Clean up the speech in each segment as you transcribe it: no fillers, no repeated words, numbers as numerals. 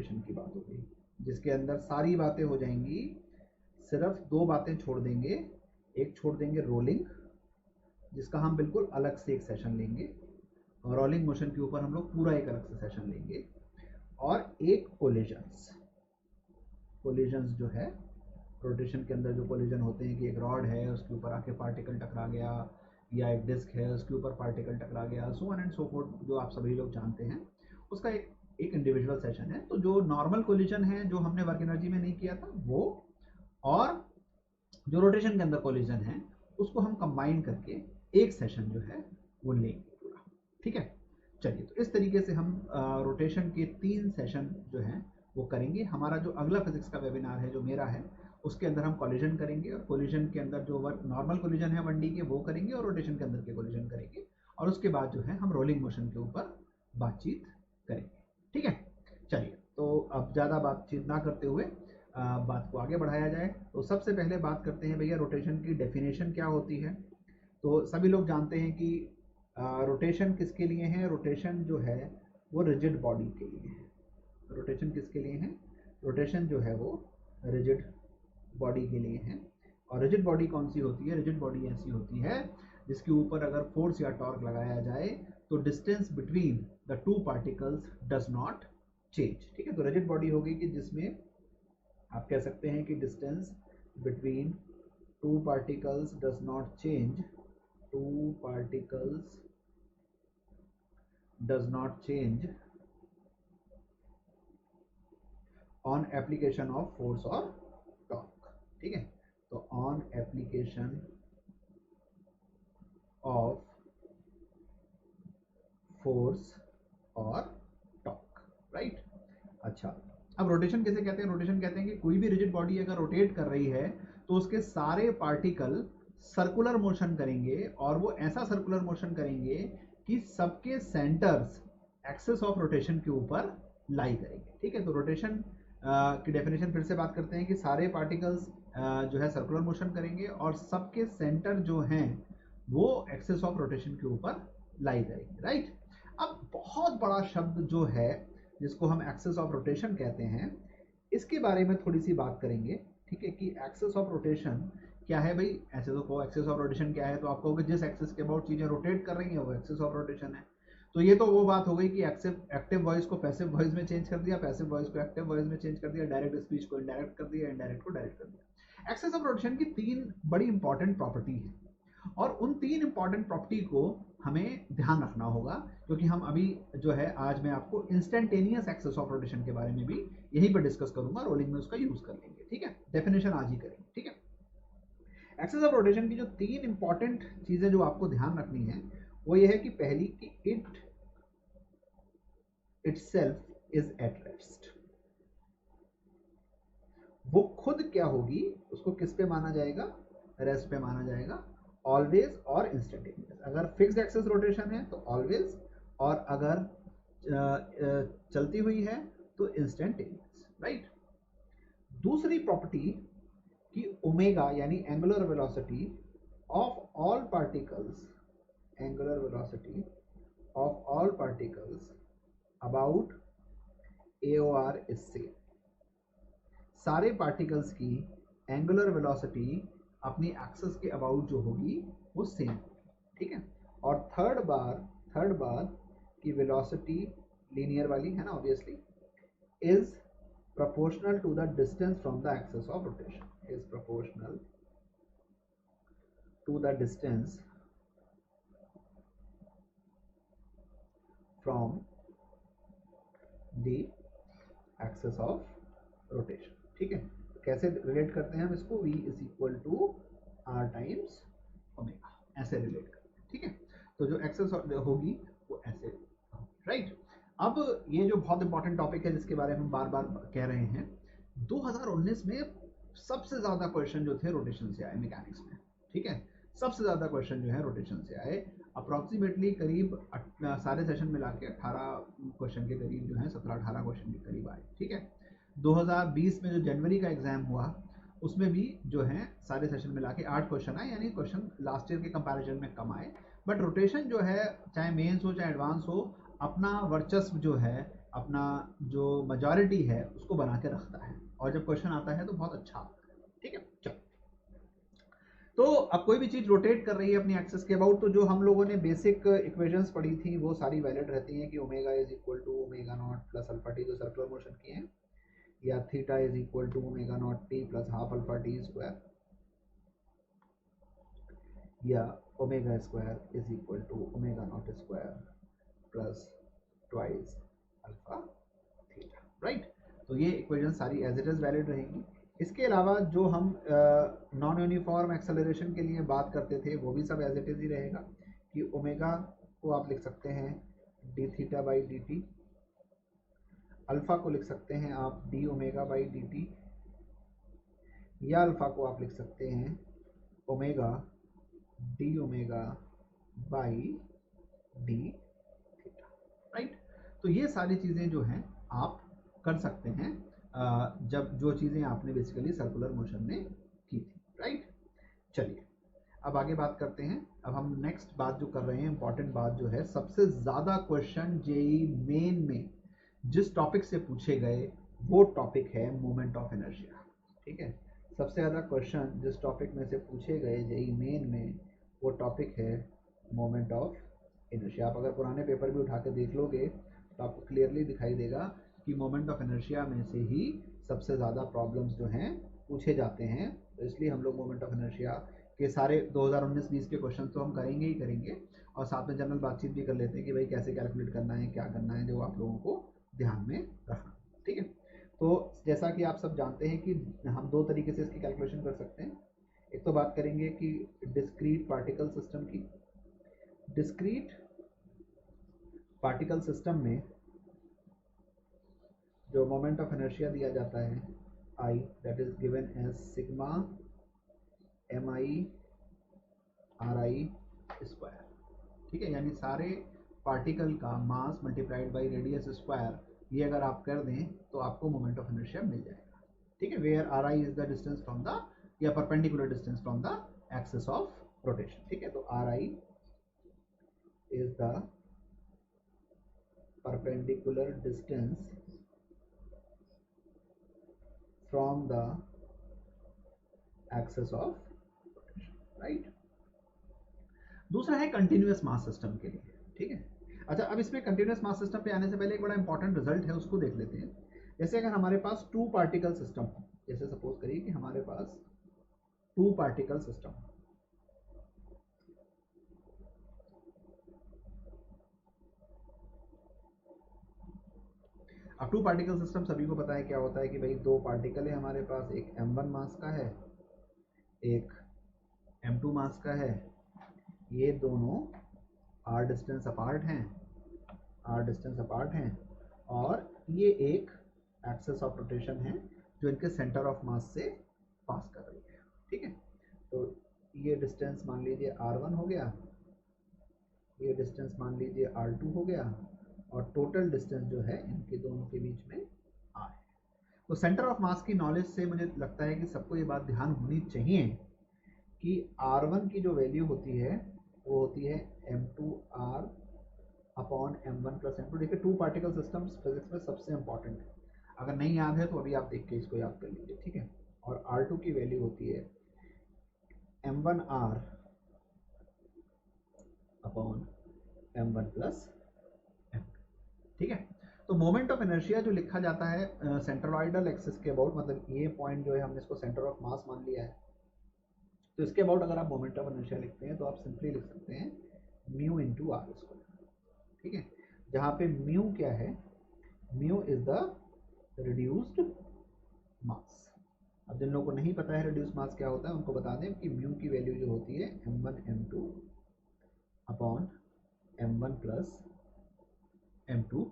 की बात हो गई, जिसके अंदर सारी बातें हो जाएंगी, सिर्फ दो बातें छोड़ देंगे। एक छोड़ देंगे रोलिंग, जिसका हम बिल्कुल अलग से एक सेशन लेंगे, और रोलिंग मोशन के ऊपर हम लोग पूरा एक अलग से सेशन लेंगे। और एक कोलिजन्स, कोलिजन्स जो है रोटेशन के अंदर जो कोलिजन होते हैं कि एक रॉड है उसके ऊपर आके पार्टिकल टकरा गया, या एक डिस्क है उसके ऊपर पार्टिकल टकरा गया, so on and so fourth, जो आप सभी लोग जानते हैं, उसका एक इंडिविजुअल सेशन है। तो जो नॉर्मल कोलिजन है जो हमने वर्क एनर्जी में नहीं किया था वो, और जो रोटेशन के अंदर कोलिजन है उसको हम कंबाइन करके एक सेशन जो है वो लेंगे पूरा। ठीक है, चलिए, तो इस तरीके से हम रोटेशन के 3 सेशन जो हैं वो करेंगे। हमारा जो अगला फिजिक्स का वेबिनार है जो मेरा है, उसके अंदर हम कोलिजन करेंगे, और कोलिजन के अंदर जो नॉर्मल कोलिजन है 1D के वो करेंगे, और रोटेशन के अंदर के कोलिजन करेंगे, और उसके बाद जो है हम रोलिंग मोशन के ऊपर बातचीत करेंगे। ठीक है, चलिए, तो अब ज़्यादा बातचीत ना करते हुए बात को आगे बढ़ाया जाए। तो सबसे पहले बात करते हैं भैया रोटेशन की डेफिनेशन क्या होती है। तो सभी लोग जानते हैं कि रोटेशन किसके लिए है। रोटेशन जो है वो रिजिड बॉडी के लिए है। रोटेशन किसके लिए है? रोटेशन जो है वो रिजिड बॉडी के लिए है। और रिजिड बॉडी कौन सी होती है? रिजिड बॉडी ऐसी होती है जिसके ऊपर अगर फोर्स या टॉर्क लगाया जाए तो distance between the two particles does not change. ठीक है, तो रिजिड बॉडी होगी कि जिसमें आप कह सकते हैं कि distance between two particles does not change, two particles does not change on application of force और टॉर्क। ठीक है, तो ऑन एप्लीकेशन ऑफ फोर्स और टॉर्क, राइट। अच्छा, अब रोटेशन किसे कहते हैं? रोटेशन कहते हैं कि कोई भी रिजिड बॉडी अगर रोटेट कर रही है तो उसके सारे पार्टिकल सर्कुलर मोशन करेंगे, और वो ऐसा सर्कुलर मोशन करेंगे कि सबके सेंटर्स एक्सिस ऑफ रोटेशन के ऊपर लाई करेंगे। ठीक है, तो रोटेशन की डेफिनेशन फिर से बात करते हैं कि सारे पार्टिकल्स जो है सर्कुलर मोशन करेंगे, और सबके सेंटर जो हैं वो एक्सिस ऑफ रोटेशन के ऊपर लाई करेंगे, राइट। अब बहुत बड़ा शब्द जो है जिसको हम एक्सिस ऑफ रोटेशन कहते हैं, इसके बारे में थोड़ी सी बात करेंगे। ठीक है, कि एक्सिस ऑफ रोटेशन क्या है भाई? ऐसे तो को एक्सिस ऑफ रोटेशन क्या है, तो आप कहोगे जिस एक्सिस के अबाउट चीजें रोटेट कर रही हैं वो एक्सिस ऑफ रोटेशन है। तो ये तो वो बात हो गई कि एक्टिव वॉइस को पैसिव वॉइस में चेंज कर दिया, पैसिव वॉइस को एक्टिव वॉइस में चेंज कर दिया, डायरेक्ट स्पीच को इनडायरेक्ट कर दिया, इनडायरेक्ट को डायरेक्ट कर दिया। एक्सिस ऑफ रोटेशन की 3 बड़ी इंपॉर्टेंट प्रॉपर्टी है, और उन 3 इंपॉर्टेंट प्रॉपर्टी को हमें ध्यान रखना होगा, क्योंकि हम अभी जो है आज मैं आपको इंस्टेंटेनियस एक्सिस ऑफ रोटेशन के बारे में भी यहीं पर डिस्कस करूंगा, रोलिंग में उसका यूज कर लेंगे। ठीक है, डेफिनेशन आज ही करेंगे। ठीक है, एक्सिस ऑफ रोटेशन की जो 3 इंपॉर्टेंट चीजें जो आपको ध्यान रखनी है वो ये है कि पहली कि it itself is at rest. वो खुद क्या होगी, उसको किस पे माना जाएगा? रेस्ट पे माना जाएगा। ऑलवेज और इंस्टेंटेनियस। अगर फिक्स्ड एक्सिस रोटेशन है तो ऑलवेज, और अगर चलती हुई है तो इंस्टेंटेनियस, राइट। दूसरी प्रॉपर्टी कि ओमेगा यानी angular velocity of all particles, angular velocity of all particles about AOR is same. सारे पार्टिकल्स की एंगुलर वेलोसिटी अपनी एक्सिस के अबाउट जो होगी वो सेम होगी। ठीक है, और थर्ड बार की वेलोसिटी लीनियर वाली है ना, obviously, is proportional to the distance from the axis of rotation, is proportional to the distance from the axis of rotation। ठीक है, तो कैसे रिलेट करते हैं हम इसको? V is equal to R times omega, ऐसे रिलेट करते हैं। ठीक है, तो जो एक्सेस होगी वो ऐसे, राइट। अब ये जो बहुत इंपॉर्टेंट टॉपिक है जिसके बारे में हम बार बार कह रहे हैं, 2019 में सबसे ज्यादा क्वेश्चन जो थे रोटेशन से आए मैकेनिक्स में। ठीक है, सबसे ज्यादा क्वेश्चन जो है रोटेशन से आए, अप्रॉक्सीमेटली करीब सारे सेशन मिला के 18 क्वेश्चन के करीब जो है, 17-18 क्वेश्चन के करीब आए। ठीक है, 2020 में जो जनवरी का एग्जाम हुआ उसमें भी जो है सारे सेशन मिला के 8 क्वेश्चन आए, यानी क्वेश्चन लास्ट ईयर के कंपैरिजन में कम आए। बट रोटेशन जो है, चाहे मेंस हो चाहे एडवांस हो, अपना वर्चस्व जो है अपना जो मेजॉरिटी है उसको बना के रखता है, और जब क्वेश्चन आता है तो बहुत अच्छा आता है। ठीक है, चलो। तो अब कोई भी चीज रोटेट कर रही है अपनी एक्सिस के अबाउट, तो जो हम लोगों ने बेसिक इक्वेशंस पढ़ी थी वो सारी वैलिड रहती हैं कि omega is equal to omega not plus alpha t जो सर्कुलर मोशन की है, या theta is equal to omega nought t plus half alpha t square, या omega square is equal to omega nought square plus twice alpha theta, right. तो ये equation सारी as it is valid रहेंगी। इसके अलावा जो हम नॉन यूनिफॉर्म एक्सेलरेशन के लिए बात करते थे वो भी सब एज इट इज ही रहेगा, कि ओमेगा को आप लिख सकते हैं D theta by d T, alpha को लिख सकते हैं आप D omega by d T, या अल्फा को आप लिख सकते हैं omega D omega by D theta, right. तो ये सारी चीज़ें जो हैं आप कर सकते हैं जब जो चीज़ें आपने बेसिकली सर्कुलर मोशन में की थी, राइट। चलिए अब आगे बात करते हैं। अब हम नेक्स्ट बात जो कर रहे हैं, इंपॉर्टेंट बात जो है, सबसे ज़्यादा क्वेश्चन जेई मेन में जिस टॉपिक से पूछे गए वो टॉपिक है मोमेंट ऑफ इनर्शिया। ठीक है, सबसे ज़्यादा क्वेश्चन जिस टॉपिक में से पूछे गए जेई मेन में वो टॉपिक है मोमेंट ऑफ इनर्शिया। आप अगर पुराने पेपर भी उठा के देख लोगे तो आपको क्लियरली दिखाई देगा कि मोमेंट ऑफ इनर्शिया में से ही सबसे ज़्यादा प्रॉब्लम्स जो हैं पूछे जाते हैं। तो इसलिए हम लोग मोमेंट ऑफ इनर्शिया के सारे 2019-20 के क्वेश्चन तो हम करेंगे ही करेंगे, और साथ में जनरल बातचीत भी कर लेते हैं कि भाई कैसे कैलकुलेट करना है, क्या करना है, जो आप लोगों को ध्यान में रखना। ठीक है, तो जैसा कि आप सब जानते हैं कि हम दो तरीके से इसकी कैलकुलेशन कर सकते हैं। एक तो बात करेंगे कि डिस्क्रीट पार्टिकल सिस्टम की। डिस्क्रीट पार्टिकल सिस्टम में जो मोमेंट ऑफ इनर्शिया दिया जाता है I, that is given as sigma mi ri स्क्वायर। ठीक है, यानी सारे पार्टिकल का mass multiplied by radius square, ये अगर आप कर दें तो आपको मोमेंट ऑफ इनर्शिया मिल जाएगा। ठीक है, where ri is the distance from the, या perpendicular distance from the axis of rotation. ठीक है, तो ri is the perpendicular distance from the axis of rotation, right। दूसरा है कंटिन्यूअस मास सिस्टम के लिए। ठीक है, अच्छा, अब इसमें कंटिन्यूअस मास सिस्टम पे आने से पहले एक बड़ा इंपॉर्टेंट रिजल्ट है, उसको देख लेते हैं। जैसे अगर हमारे पास टू पार्टिकल सिस्टम हो, जैसे सपोज करिए कि हमारे पास टू पार्टिकल सिस्टम हो, अब टू पार्टिकल सिस्टम सभी को पता है क्या होता है कि भाई दो पार्टिकल है हमारे पास, एक m1 मास का है, एक m2 मास का है। ये दोनों r डिस्टेंस अपार्ट हैं, और ये एक एक्सिस ऑफ रोटेशन है जो इनके सेंटर ऑफ मास से पास कर रही है। ठीक है, तो ये डिस्टेंस मान लीजिए r1 हो गया, ये डिस्टेंस मान लीजिए r2 हो गया, और टोटल डिस्टेंस जो है इनके दोनों के बीच में r है। तो सेंटर ऑफ मास की नॉलेज से मुझे लगता है कि सबको ये बात ध्यान होनी चाहिए कि r1 की जो वैल्यू होती है वो होती है m2r upon m1 plus m2। देखिए टू पार्टिकल सिस्टम्स फिजिक्स में सबसे इंपॉर्टेंट है, अगर नहीं याद है तो अभी आप देख के इसको याद कर लीजिए। ठीक है, और r2 की वैल्यू होती है m1r upon m1 plus m2। ठीक है, तो मोमेंट ऑफ इनर्शिया जो लिखा जाता है सेंट्रोइडल एक्सिस के अबाउट, मतलब ये पॉइंट जो है हमने इसको सेंटर ऑफ मास मान लिया है, तो इसके अबाउट अगर आप मोमेंट ऑफ इनर्शिया लिखते हैं तो आप सिंपली लिख सकते हैं म्यू इंटू आर स्क्वायर। ठीक है, जहाँ पे म्यू क्या है, म्यू इज द रिड्यूस्ड मास। अब जिन लोगों को नहीं पता है रिड्यूस्ड मास क्या होता है उनको बता दें कि म्यू की वैल्यू जो होती है m1 m2 upon m1 plus m2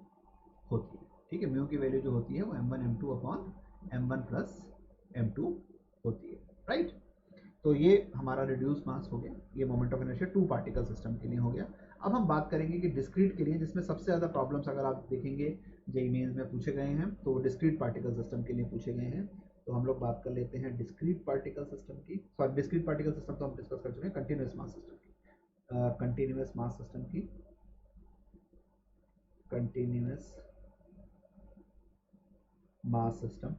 होती है। ठीक है, म्यू की वैल्यू जो होती है वो m1 m2 upon m1 plus m2 होती है, राइट। तो ये हमारा रिड्यूस मास हो गया, ये moment of inertia to particle system के लिए हो गया। अब हम बात करेंगे कि डिस्क्रीट के लिए, जिसमें सबसे ज़्यादा प्रॉब्लम्स अगर आप देखेंगे जेईई मेंस में पूछे गए हैं तो डिस्क्रीट पार्टिकल सिस्टम के लिए पूछे गए हैं। तो हम लोग बात कर लेते हैं डिस्क्रीट पार्टिकल सिस्टम की। सॉरी, डिस्क्रीट पार्टिकल सिस्टम तो हम डिस्कस कर चुके हैं, कंटिन्यूअस मास सिस्टम की। कंटिन्यूअस मास सिस्टम की, कंटिन्यूअस मास सिस्टम।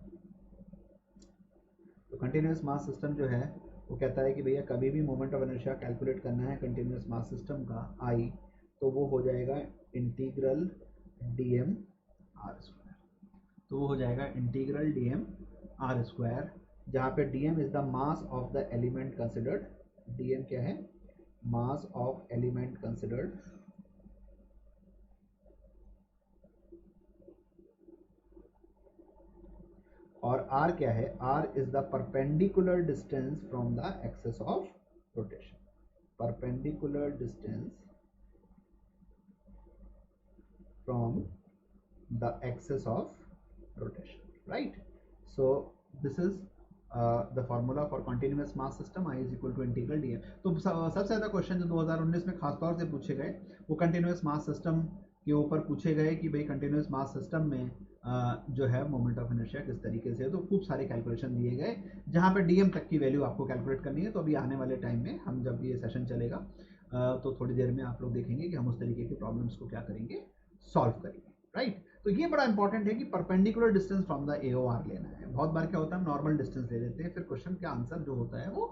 तो कंटिन्यूस मास सिस्टम जो है वो कहता है कि भैया कभी भी मोमेंट ऑफ इनर्शिया कैलकुलेट करना है कंटिन्यूस मास सिस्टम का आई, तो वो हो जाएगा इंटीग्रल dm r स्क्वायर। तो वो हो जाएगा इंटीग्रल dm r स्क्वायर, जहाँ पे dm is the mass of the element considered. dm क्या है? Mass of element considered. और r क्या है? r is the perpendicular distance from the axis of rotation. Perpendicular distance from the axis of rotation, right? So this is the formula for continuous mass system, I is equal to integral dm। तो सबसे ज़्यादा question जो 2019 में खास तौर से पूछे गए वो कंटिन्यूस मास सिस्टम के ऊपर पूछे गए कि भाई कंटिन्यूस मास सिस्टम में जो है मोमेंट ऑफ इनर्शिया किस तरीके से है। तो खूब सारे कैलकुलेशन दिए गए जहाँ पे डीएम तक की वैल्यू आपको कैलकुलेट करनी है। तो अभी आने वाले टाइम में हम जब ये सेशन चलेगा तो थोड़ी देर में आप लोग देखेंगे कि हम उस तरीके के प्रॉब्लम्स को क्या करेंगे, सॉल्व करेंगे, राइट। तो ये बड़ा इंपॉर्टेंट है कि perpendicular distance from the AOR लेना है। बहुत बार क्या होता है हम नॉर्मल डिस्टेंस ले लेते हैं, फिर क्वेश्चन का आंसर जो होता है वो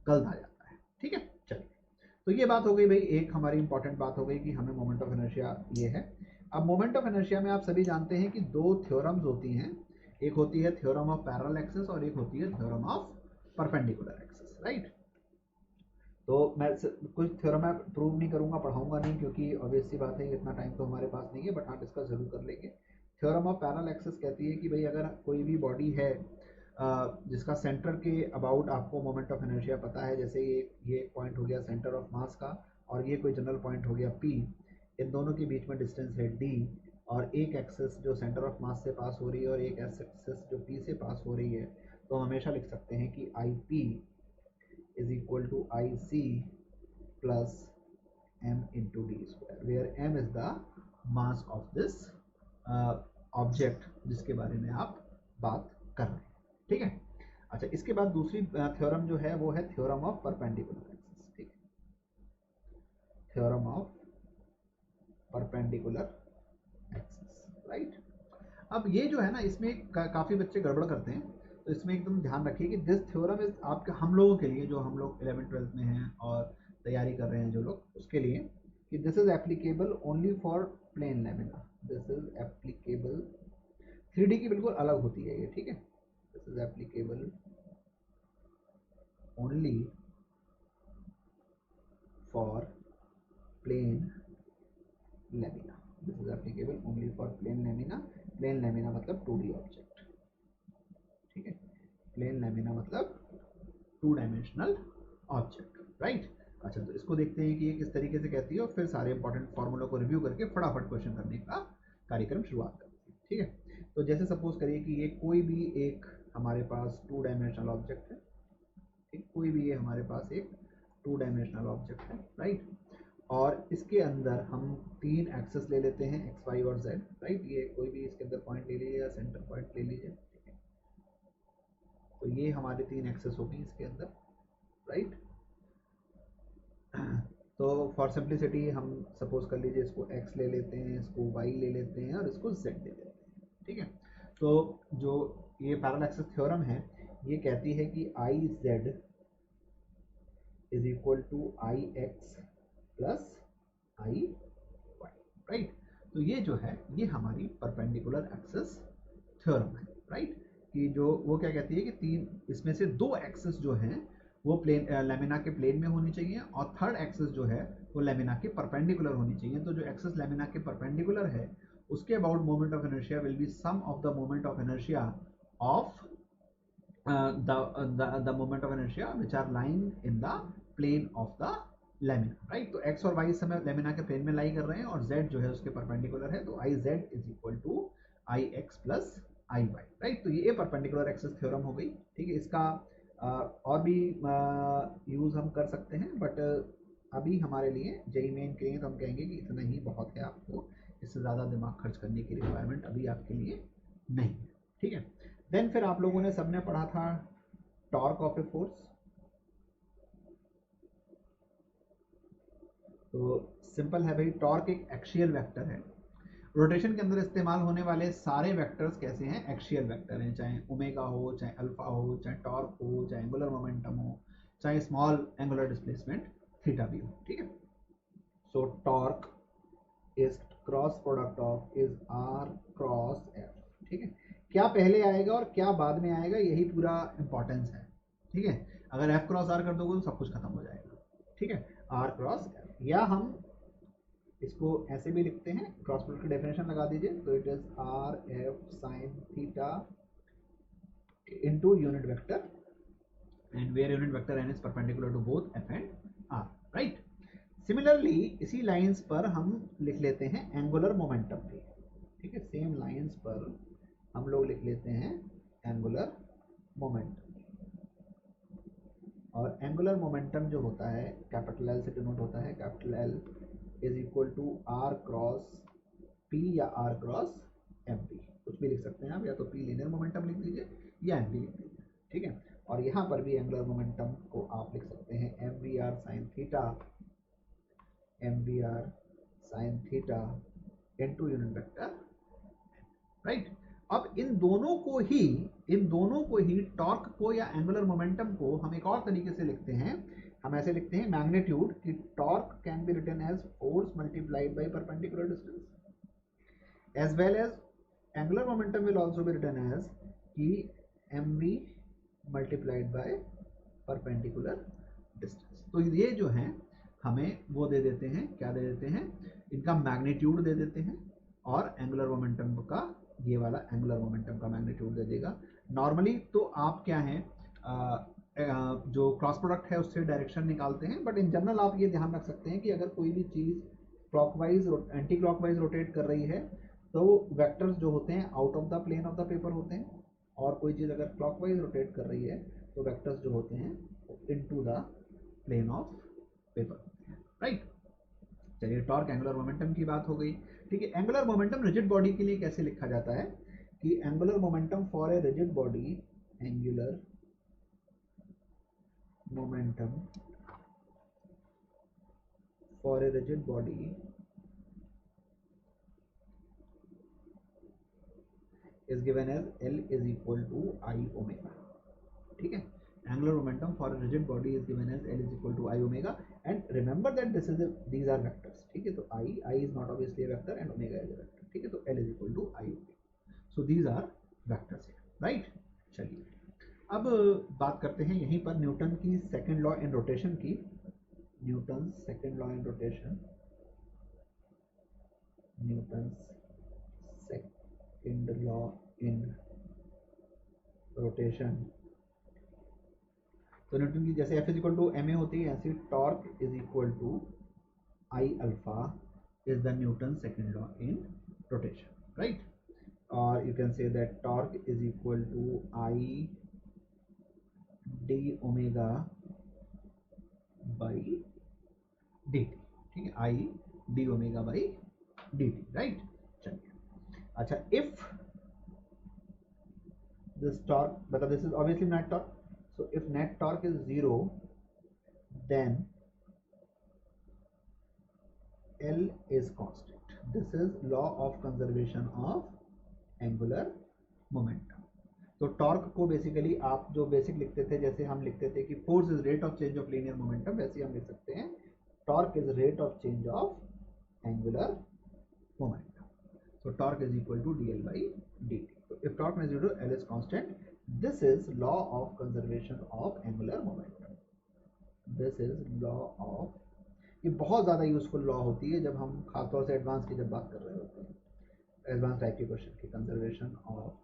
गलत आ जाता है, ठीक है। चलिए, तो ये बात हो गई भाई, एक हमारी इंपॉर्टेंट बात हो गई कि हमें मोमेंट ऑफ इनर्शिया ये है। अब मोमेंट ऑफ इनर्शिया में आप सभी जानते हैं कि दो थ्योरम्स होती हैं, एक होती है थ्योरम ऑफ पैरेलल एक्सिस और एक होती है theorem of perpendicular axis, right. तो मैं कुछ थ्योरम मैं प्रूव नहीं करूंगा, पढ़ाऊंगा नहीं, क्योंकि ऑब्वियस सी बात है इतना टाइम तो हमारे पास नहीं है, बट हाँ डिस्कस जरूर कर लेंगे। थ्योरम ऑफ पैरेलल एक्सिस कहती है कि भाई अगर कोई भी बॉडी है जिसका सेंटर के अबाउट आपको मोमेंट ऑफ इनर्शिया पता है, जैसे ये एक पॉइंट हो गया सेंटर ऑफ मास का और ये कोई जनरल पॉइंट हो गया P, इन दोनों के बीच में डिस्टेंस है D, और एक एक्सिस जो सेंटर ऑफ मास से पास हो रही है और एक एक्सिस जो P से पास हो रही है, तो हम हमेशा लिख सकते हैं कि IP is equal to IC plus m into d square, where m is the mass of this object जिसके बारे में आप बात कर रहे हैं, ठीक है। अच्छा, इसके बाद दूसरी थ्योरम जो है वो है थ्योरम ऑफ परपेंडिकुलर एक्सिस, ठीक है, theorem of perpendicular axis, right. अब ये जो है ना, इसमें काफ़ी बच्चे गड़बड़ करते हैं, तो इसमें एकदम ध्यान रखिए कि दिस थ्योरम इज आपके हम लोगों के लिए, जो हम लोग 11th-12th में हैं और तैयारी कर रहे हैं जो लोग, उसके लिए कि this is applicable only for plane lamina. This is applicable, 3D की बिल्कुल अलग होती है ये, ठीक है। This is applicable only for plane lamina. This is applicable only for plane lamina. Plane lamina मतलब 2D ऑब्जेक्ट, ठीक है। प्लेन लैमिना मतलब 2 डायमेंशनल ऑब्जेक्ट, राइट। अच्छा, तो इसको देखते हैं कि ये किस तरीके से कहती है और फिर सारे इंपॉर्टेंट फॉर्मूला को रिव्यू करके फटाफट क्वेश्चन करने का कार्यक्रम शुरुआत करते हैं, ठीक है। तो जैसे सपोज करिए कि ये कोई भी एक हमारे पास 2 डायमेंशनल ऑब्जेक्ट है, ठीक, कोई भी ये हमारे पास एक 2 डायमेंशनल ऑब्जेक्ट है, राइट। और इसके अंदर हम 3 एक्सेस ले लेते हैं एक्स, वाई और जेड, राइट। ये कोई भी इसके अंदर पॉइंट ले लीजिए या सेंटर पॉइंट ले लीजिए, ठीक है। तो ये हमारे 3 एक्सेस हो गई इसके अंदर, राइट। तो फॉर सिंप्लिसिटी हम सपोज कर लीजिए इसको x ले लेते हैं, इसको y ले लेते हैं और इसको z ले लेते हैं, ठीक है। तो जो ये पैरेलल एक्सिस थ्योरम है ये कहती है कि i z is equal to i x plus i y, right. तो ये जो है ये हमारी परपेंडिकुलर एक्सिस थ्योरम है, राइट। कि जो वो क्या कहती है कि 3 इसमें से 2 एक्सिस जो हैं वो प्लेन लैमिना के प्लेन में होनी चाहिए और थर्ड एक्सिस जो है वो लैमिना के परपेंडिकुलर होनी चाहिए। तो जो एक्सिस लैमिना के परपेंडिकुलर है उसके about moment of inertia will be sum of the moment of inertia of the moment of inertia which are lying in the plane of the lamina, right. तो x और y इस समय lamina के plane में लाई कर रहे हैं और z जो है उसके परपेंडिकुलर है, तो i z is equal to i x plus i y, right. तो ये परपेंडिकुलर एक्सिस थ्योरम हो गई, ठीक है। इसका और भी यूज़ हम कर सकते हैं, बट अभी हमारे लिए जेईई मेन के लिए तो हम कहेंगे कि इतना ही बहुत है, आपको इससे ज़्यादा दिमाग खर्च करने की रिक्वायरमेंट अभी आपके लिए नहीं है, ठीक है। देन फिर आप लोगों ने सबने पढ़ा था टॉर्क ऑफ ए फोर्स। तो सिंपल है भाई, टॉर्क एक एक्सियल वेक्टर है रोटेशन के अंदर इस्तेमाल होने वाले सारे वेक्टर्स कैसे हैं, एक्सियल वेक्टर हैं, चाहे ओमेगा हो, चाहे अल्फा हो, चाहे टॉर्क हो, चाहे एंगुलर मोमेंटम हो, चाहे स्मॉल एंगुलर डिस्प्लेसमेंट थीटा भी हो, ठीक है। So torque is cross product of is r cross F, ठीक है। क्या पहले आएगा और क्या बाद में आएगा, यही पूरा इंपॉर्टेंस है, ठीक है। अगर एफ क्रॉस आर कर दोगे तो सब कुछ खत्म हो जाएगा, ठीक है। आर क्रॉस एफ, या हम इसको ऐसे भी लिखते हैं, क्रॉस प्रोडक्ट की डेफिनेशन लगा दीजिए, तो it is r F sine theta into unit vector, and where unit vector n is perpendicular to both F and r, right. Similarly इसी लाइंस पर हम लिख लेते हैं एंगुलर मोमेंटम भी, ठीक है। सेम लाइंस पर हम लोग लिख लेते हैं एंगुलर मोमेंटम, और एंगुलर मोमेंटम जो होता है कैपिटल एल से डिनोट होता है, capital L is equal to r cross p या आर क्रॉस एम पी, कुछ भी लिख सकते हैं आप, या तो पी लीनियर मोमेंटम लिख दीजिए या एम पी लिख दीजिए, ठीक है। और यहाँ पर भी एंगुलर मोमेंटम को आप लिख सकते हैं m v r sine theta, m v r sine theta into unit vector, right. अब इन दोनों को ही टॉर्क को या एंगुलर मोमेंटम को हम एक और तरीके से लिखते हैं, हम ऐसे लिखते हैं मैग्नीट्यूड कि torque can be written as force multiplied by perpendicular distance, as well as angular momentum will also be written as कि mv multiplied by perpendicular distance. तो ये जो है हमें वो दे देते हैं, क्या दे देते हैं, इनका मैग्नीट्यूड दे देते हैं, और एंगुलर मोमेंटम का ये वाला एंगुलर मोमेंटम का मैग्नीट्यूड दे देगा। नॉर्मली तो आप क्या है जो क्रॉस प्रोडक्ट है उससे डायरेक्शन निकालते हैं, बट इन जनरल आप ये ध्यान रख सकते हैं कि अगर कोई भी चीज़ क्लॉकवाइज एंटी क्लॉकवाइज रोटेट कर रही है तो वेक्टर्स जो होते हैं out of the plane of the paper होते हैं, और कोई चीज़ अगर क्लॉकवाइज रोटेट कर रही है तो वेक्टर्स जो होते हैं into the plane of paper, right. चलिए टॉर्क एंगुलर मोमेंटम की बात हो गई, ठीक है। एंगुलर मोमेंटम रिजिड बॉडी के लिए कैसे लिखा जाता है कि angular momentum for a rigid body, angular momentum for a rigid body is given as L is equal to I omega, ठीक है। Angular momentum for a rigid body is given as L is equal to I omega, and remember that these are vectors, ठीक है। तो I is not obviously a vector and omega is a vector, ठीक है। तो L is equal to I omega, so these are vectors here, right। चलिए अब बात करते हैं यहीं पर न्यूटन की सेकंड लॉ इन रोटेशन की, Newton second law in rotation, Newton second law in rotation. तो न्यूटन की जैसे F is equal to M A होती है, ऐसे torque is equal to I alpha is the Newton second law in rotation, right. और you can say that torque is equal to I d omega by d t, ठीक है। I d omega by d t, right. चलिए अच्छा, if this torque, but this is obviously net torque, so if net torque is 0 then L is constant. This is law of conservation of angular momentum. तो torque को basically आप जो basic लिखते थे, जैसे हम लिखते थे कि force is rate of change of linear momentum, वैसे हम लिख सकते हैं torque is rate of change of angular momentum. So torque is equal to dl by dt. So if torque is 0, L is constant. This is law of conservation of angular momentum. This is law of, ये बहुत ज़्यादा useful law होती है जब हम खासतौर से advance की जब बात कर रहे होते हैं, एडवांस टाइप के क्वेश्चन की, कंजर्वेशन ऑफ।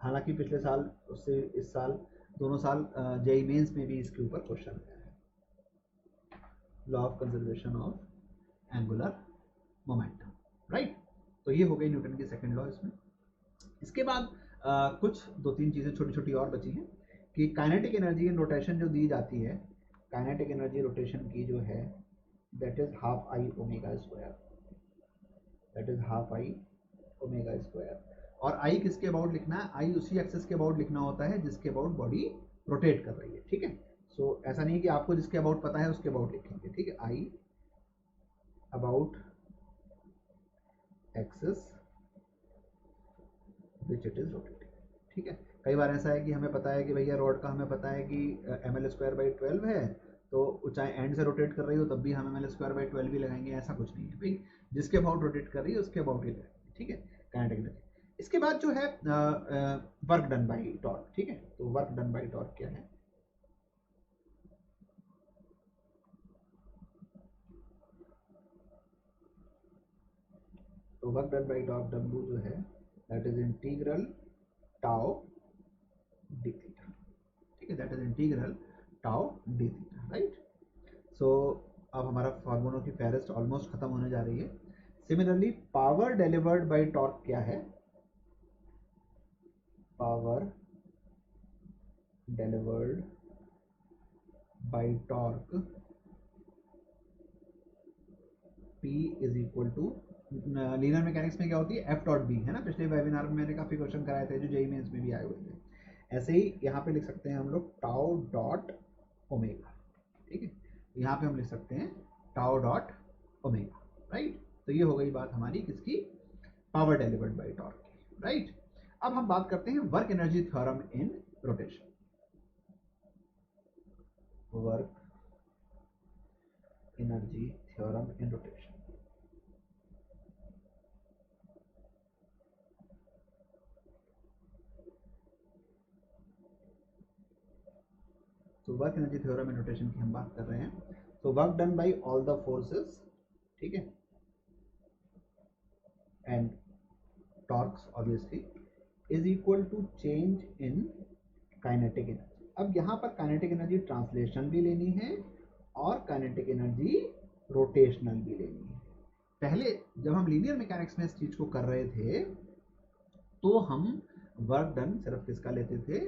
हालांकि पिछले साल उससे इस साल दोनों साल जेई मेंस में भी इसके ऊपर क्वेश्चन आया है, law of conservation of angular momentum, right. तो ये हो गई न्यूटन की सेकंड लॉ। इसमें इसके बाद कुछ दो तीन चीज़ें छोटी छोटी और बची हैं कि काइनेटिक एनर्जी इन रोटेशन जो दी जाती है, काइनेटिक एनर्जी रोटेशन की जो है that is half I omega square, that is half I omega square. और आई किसके अबाउट लिखना है, आई उसी एक्सिस के अबाउट लिखना होता है जिसके अबाउट बॉडी रोटेट कर रही है, ठीक है। सो ऐसा नहीं कि आपको जिसके अबाउट पता है उसके अबाउट लिखेंगे, ठीक है। आई about axis which it is rotating. ठीक है, कई बार ऐसा है कि हमें पता है कि भैया रॉड का हमें पता है कि ml²/12 है, तो चाहे एंड से रोटेट कर रही हो तब भी हम ml²/12 भी लगाएंगे, ऐसा कुछ नहीं है भाई, जिसके अबाउट रोटेट कर रही है उसके अबाउट ही लगाएंगे। ठीक है, काइनेटिक एनर्जी। इसके बाद जो है वर्क डन बाई टॉर्क। ठीक है, तो वर्क डन बाई टॉर्क क्या है? तो work done by torque W जो है that is integral tau d theta. ठीक है, that is integral tau d theta, right. So अब हमारा फार्मूलों की फेहरिस्त ऑलमोस्ट खत्म होने जा रही है। Similarly power delivered by torque क्या है? Power delivered by torque P is equal to, linear mechanics में क्या होती है? एफ डॉट बी, है ना। पिछले वेबिनार में मैंने काफी क्वेश्चन कराए थे जो जेईई मेंस में भी आए हुए थे। ऐसे ही यहाँ पे लिख सकते हैं हम लोग टाउ डॉट ओमेगा। ठीक है, यहाँ पे हम लिख सकते हैं टाउ डॉट ओमेगा, राइट। तो ये हो गई बात हमारी किसकी? पावर डिलीवर्ड बाय टॉर्क की, राइट। अब हम बात करते हैं work energy theorem in rotation. Work energy theorem in rotation. तो work energy theorem in rotation की हम बात कर रहे हैं। तो work done by all the forces, ठीक है, and torques obviously is equal to change in kinetic energy. अब यहाँ पर काइनेटिक एनर्जी ट्रांसलेशन भी लेनी है और काइनेटिक एनर्जी रोटेशनल भी लेनी है। पहले जब हम लीनियर मैकेनिक्स में इस चीज को कर रहे थे तो हम वर्क डन सिर्फ किसका लेते थे?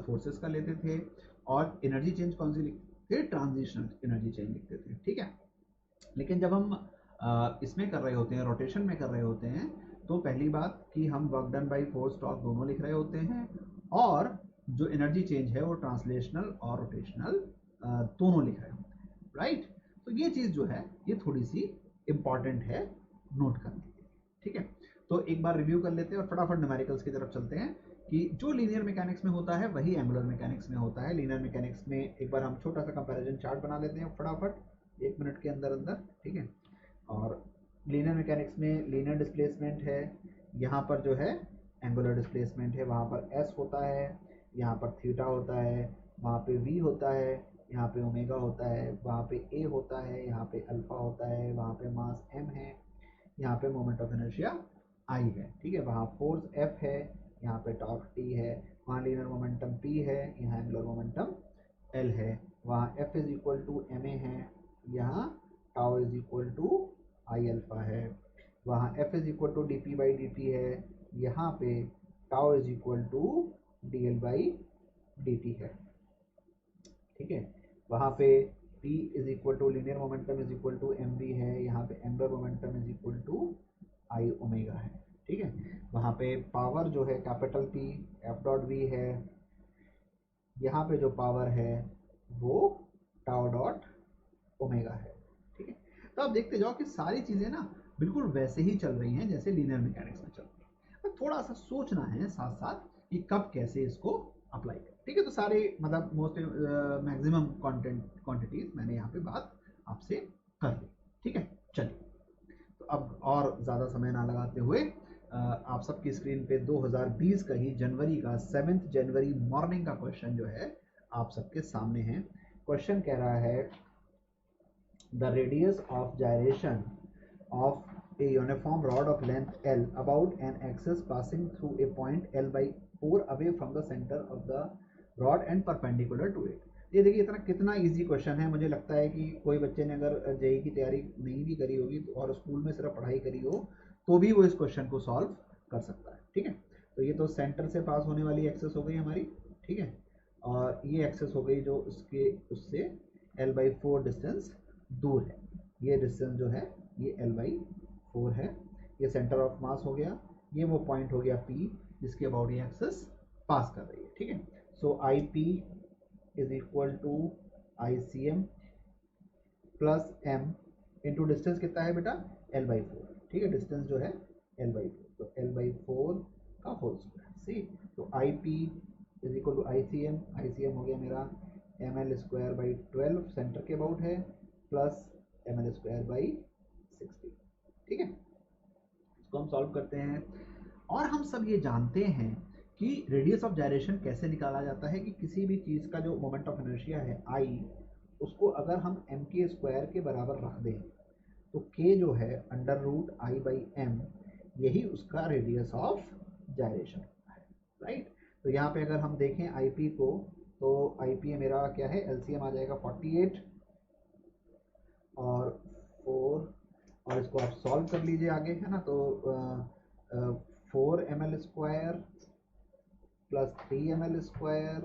फोर्सेस का लेते थे। और एनर्जी चेंज कौन सी लिखते थे? ट्रांजिशनल एनर्जी चेंज लिखते थे। ठीक है, लेकिन जब हम इसमें कर रहे होते हैं, रोटेशन में कर रहे होते हैं, तो पहली बात कि हम work done by force torque दोनों लिख रहे होते हैं, और जो एनर्जी चेंज है वो ट्रांसलेशनल और रोटेशनल दोनों लिख रहे होते हैं, राइट। तो ये चीज़ जो है ये थोड़ी सी इंपॉर्टेंट है नोट करने के लिए। ठीक है, तो एक बार रिव्यू कर लेते हैं और फटाफट न्यूमेरिकल्स की तरफ चलते हैं कि जो लीनियर मैकेनिक्स में होता है वही एंगुलर मैकेनिक्स में होता है। लीनियर मैकेनिक्स में एक बार हम छोटा सा कंपैरिजन चार्ट बना लेते हैं फटाफट 1 मिनट के अंदर अंदर। ठीक है, और लीनियर मैकेनिक्स में लीनियर डिस्प्लेसमेंट है, यहाँ पर जो है एंगुलर डिस्प्लेसमेंट है, वहाँ पर एस होता है, यहाँ पर थीटा होता है, वहाँ पे वी होता है, यहाँ पे ओमेगा होता है, वहाँ पे ए होता है, यहाँ पे अल्फा होता है, वहाँ पे मास एम है, यहाँ पे मोमेंट ऑफ इनर्शिया आई है। ठीक है, वहाँ फोर्स एफ है, यहाँ पे टॉर्क टी है, वहाँ लीनियर मोमेंटम पी है, यहाँ एंगुलर मोमेंटम एल है, वहाँ F is equal to M a है, यहाँ tau is equal to I alpha है, वहाँ F is equal to d p by d t है, यहाँ पे tau is equal to d L by d t है। ठीक है, वहाँ पे P is equal to linear momentum is equal to m v है, यहाँ पे angular momentum is equal to I omega है। ठीक है, वहाँ पे पावर जो है capital P F dot v है, यहाँ पे जो पावर है वो टाउ डॉट ओमेगा है। ठीक है, तो आप देखते जाओ कि सारी चीज़ें ना बिल्कुल वैसे ही चल रही हैं जैसे लीनियर मैकेनिक्स में चल रही है, पर थोड़ा सा सोचना है साथ साथ कि कब कैसे इसको अप्लाई करें। ठीक है, तो सारे मतलब मोस्ट मैक्सिमम क्वांटिटीज मैंने यहाँ पे बात आपसे कर ली। ठीक है, चलिए तो अब और ज़्यादा समय ना लगाते हुए आप सबकी स्क्रीन पे 2020 का ही जनवरी का 7 जनवरी मॉर्निंग का क्वेश्चन जो है आप सबके सामने है। क्वेश्चन कह रहा है the radius of gyration of a uniform rod of length L about an axis passing through a point L by 4 away from the center of the rod and perpendicular to it। ये देखिए इतना कितना easy question है। मुझे लगता है कि कोई बच्चे ने अगर जेईई की तैयारी नहीं भी करी होगी और स्कूल में सिर्फ पढ़ाई करी हो तो भी वो इस क्वेश्चन को सॉल्व कर सकता है। ठीक है, तो ये तो सेंटर से पास होने वाली एक्सेस हो गई हमारी। ठीक है, और ये एक्सेस हो गई जो उसके उससे L/4 डिस्टेंस दूर है। ये डिस्टेंस जो है ये L/4 है। ये सेंटर ऑफ मास हो गया, ये वो पॉइंट हो गया P जिसके अबाउट ये एक्सेस पास कर रही है। ठीक है, so I P is equal to I C M plus M into distance कितना है बेटा? L/4। ठीक है, डिस्टेंस जो है L/4, तो L/4 का होल स्क्वायर। सी, तो IP is equal to ICM हो गया मेरा ml²/12 सेंटर के अबाउट है, प्लस ml²/60। ठीक है, इसको हम सॉल्व करते हैं। और हम सब ये जानते हैं कि रेडियस ऑफ जायरेशन कैसे निकाला जाता है, कि किसी भी चीज़ का जो मोमेंट ऑफ इनर्शिया है I, उसको अगर हम mk² के बराबर रख दें तो k जो है √I/m, यही उसका रेडियस ऑफ जायरेशन होता है, राइट। तो यहाँ पे अगर हम देखें IP को, तो IP मेरा क्या है, LCM आ जाएगा 48 और 4, और इसको आप सॉल्व कर लीजिए आगे, है ना। तो 4 ml² प्लस 3 ml²,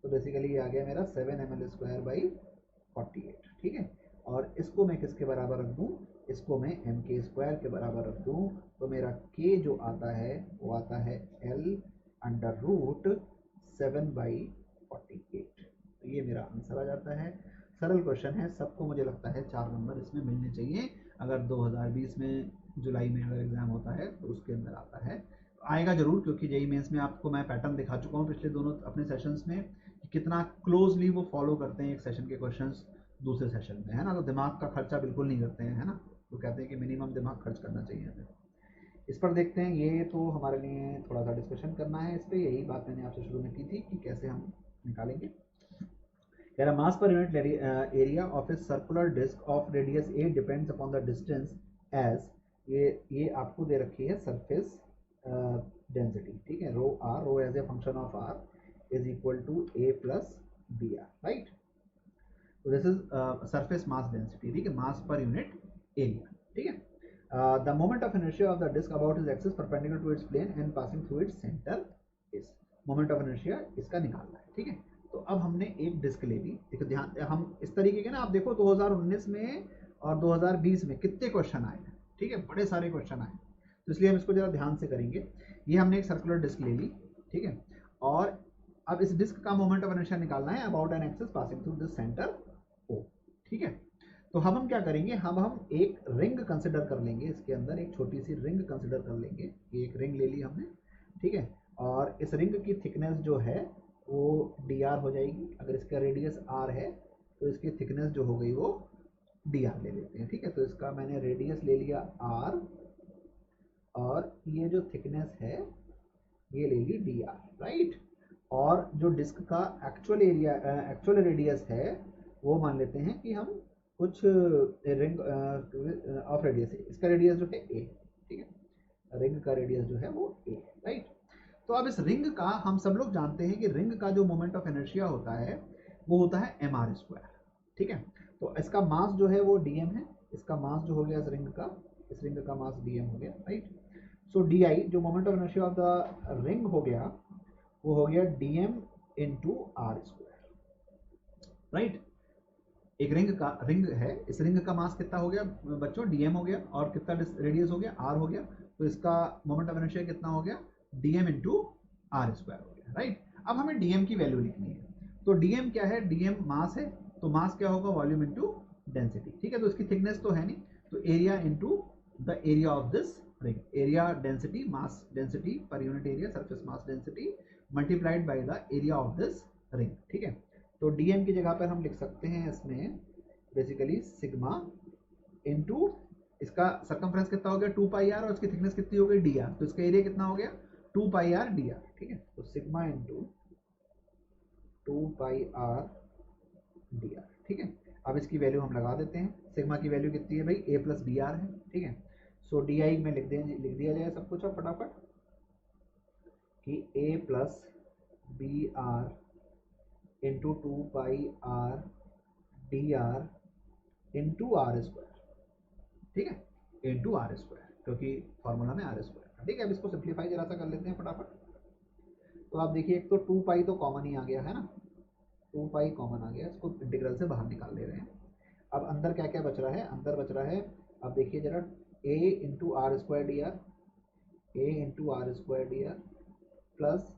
तो बेसिकली ये आ गया मेरा 7 ml²/48। ठीक है, और इसको मैं किसके बराबर रख दूँ, इसको मैं mk² के बराबर रख दूँ, तो मेरा k जो आता है वो आता है L√7/48। तो ये मेरा आंसर आ जाता है। सरल क्वेश्चन है, सबको मुझे लगता है 4 नंबर इसमें मिलने चाहिए। अगर 2020 में जुलाई में अगर एग्जाम होता है तो उसके अंदर आता है, आएगा जरूर, क्योंकि जेईई मेंस में आपको मैं पैटर्न दिखा चुका हूँ पिछले दोनों अपने सेशंस में, कि कितना क्लोजली वो फॉलो करते हैं एक सेशन के क्वेश्चंस दूसरे सेशन में, है ना। तो दिमाग का खर्चा बिल्कुल नहीं करते हैं, है ना। तो कहते हैं कि मिनिमम दिमाग खर्च करना चाहिए हमें। इस पर देखते हैं, ये तो हमारे लिए थोड़ा सा डिस्कशन करना है इस पर, यही बात मैंने आपसे शुरू में की थी कि कैसे हम निकालेंगे। कह रहा mass per unit area of a circular disc of radius a depends upon the distance as, ये आपको दे रखी है सरफेस डेंसिटी। ठीक है, rho as a function of r is equal to a plus b r, right. तो this is surface mass density, ठीक है, मास पर यूनिट एरिया। ठीक है, the moment of inertia of the disc about is axis perpendicular to its plane and passing through its centre is, moment of inertia इसका निकालना है। ठीक है, तो अब हमने एक डिस्क ले ली, देखो ध्यान, हम इस तरीके के ना, आप देखो 2019 में और 2020 में कितने क्वेश्चन आए हैं। ठीक है, बड़े सारे क्वेश्चन आए, तो इसलिए हम इसको जरा ध्यान से करेंगे। ये हमने एक सर्कुलर डिस्क ले ली, ठीक है, और अब इस डिस्क का मोमेंट ऑफ इनर्शिया निकालना है about an axis passing through this centre O. ठीक है, तो हम क्या करेंगे, हम एक रिंग कंसिडर कर लेंगे, इसके अंदर एक छोटी सी रिंग कंसिडर कर लेंगे। ये एक रिंग ले ली हमने, ठीक है, और इस रिंग की थिकनेस जो है वो dr हो जाएगी। अगर इसका रेडियस r है तो इसकी थिकनेस जो हो गई वो dr ले लेते हैं। ठीक है, तो इसका मैंने रेडियस ले लिया r, और ये जो थिकनेस है ये ले ली dr, राइट। और जो डिस्क का एक्चुअल एरिया, एक्चुअल रेडियस है, वो मान लेते हैं कि हम कुछ रिंग ऑफ रेडियस है, इसका रेडियस जो है a। ठीक है, रिंग का रेडियस जो है वो a, राइट। तो अब इस रिंग का, हम सब लोग जानते हैं कि रिंग का जो मोमेंट ऑफ इनर्शिया होता है वो होता है mr²। ठीक है, तो इसका मास जो है वो dm है, इसका मास जो हो गया इस रिंग का मास dm हो गया, राइट। सो di जो moment of inertia of the ring हो गया, वो हो गया dm इंटू r², राइट। एक रिंग है, इस रिंग का मास कितना हो गया बच्चों, dm हो गया, और कितना रेडियस हो गया, r हो गया, तो इसका मोमेंट ऑफ इनर्शिया कितना हो गया, dm इंटू r² हो गया, राइट। अब हमें dm की वैल्यू लिखनी है, तो dm क्या है, dm मास है, तो मास क्या होगा, वॉल्यूम इंटू डेंसिटी। ठीक है, तो इसकी थिकनेस तो है नहीं, तो area into the area of this ring, area density, mass density पर unit area, surface mass density multiplied by the area of this ring. ठीक है, तो dm की जगह पर हम लिख सकते हैं इसमें बेसिकली सिग्मा इंटू इसका सरकमफ्रेंस कितना हो गया 2πr, और इसकी थिकनेस कितनी हो गई dr, तो इसका एरिया कितना हो गया 2πr dr। ठीक है, तो सिग्मा इंटू 2πr dr। ठीक है, अब इसकी वैल्यू हम लगा देते हैं, सिग्मा की वैल्यू कितनी है भाई, a प्लस बी आर है। ठीक है, सो di में लिख दिया जाए सब कुछ अब फटाफट, कि a plus b r into 2πr dr into r²। ठीक है, इंटू r², क्योंकि फॉर्मूला में r² था। ठीक है, अब इसको सिंप्लीफाई जरा सा कर लेते हैं फटाफट। तो आप देखिए, एक तो 2π तो कॉमन ही आ गया है ना, 2π कॉमन आ गया, इसको इंटीग्रल से बाहर निकाल ले रहे हैं। अब अंदर क्या क्या बच रहा है, अंदर बच रहा है, अब देखिए जरा, a into r² dr, a into r² dr plus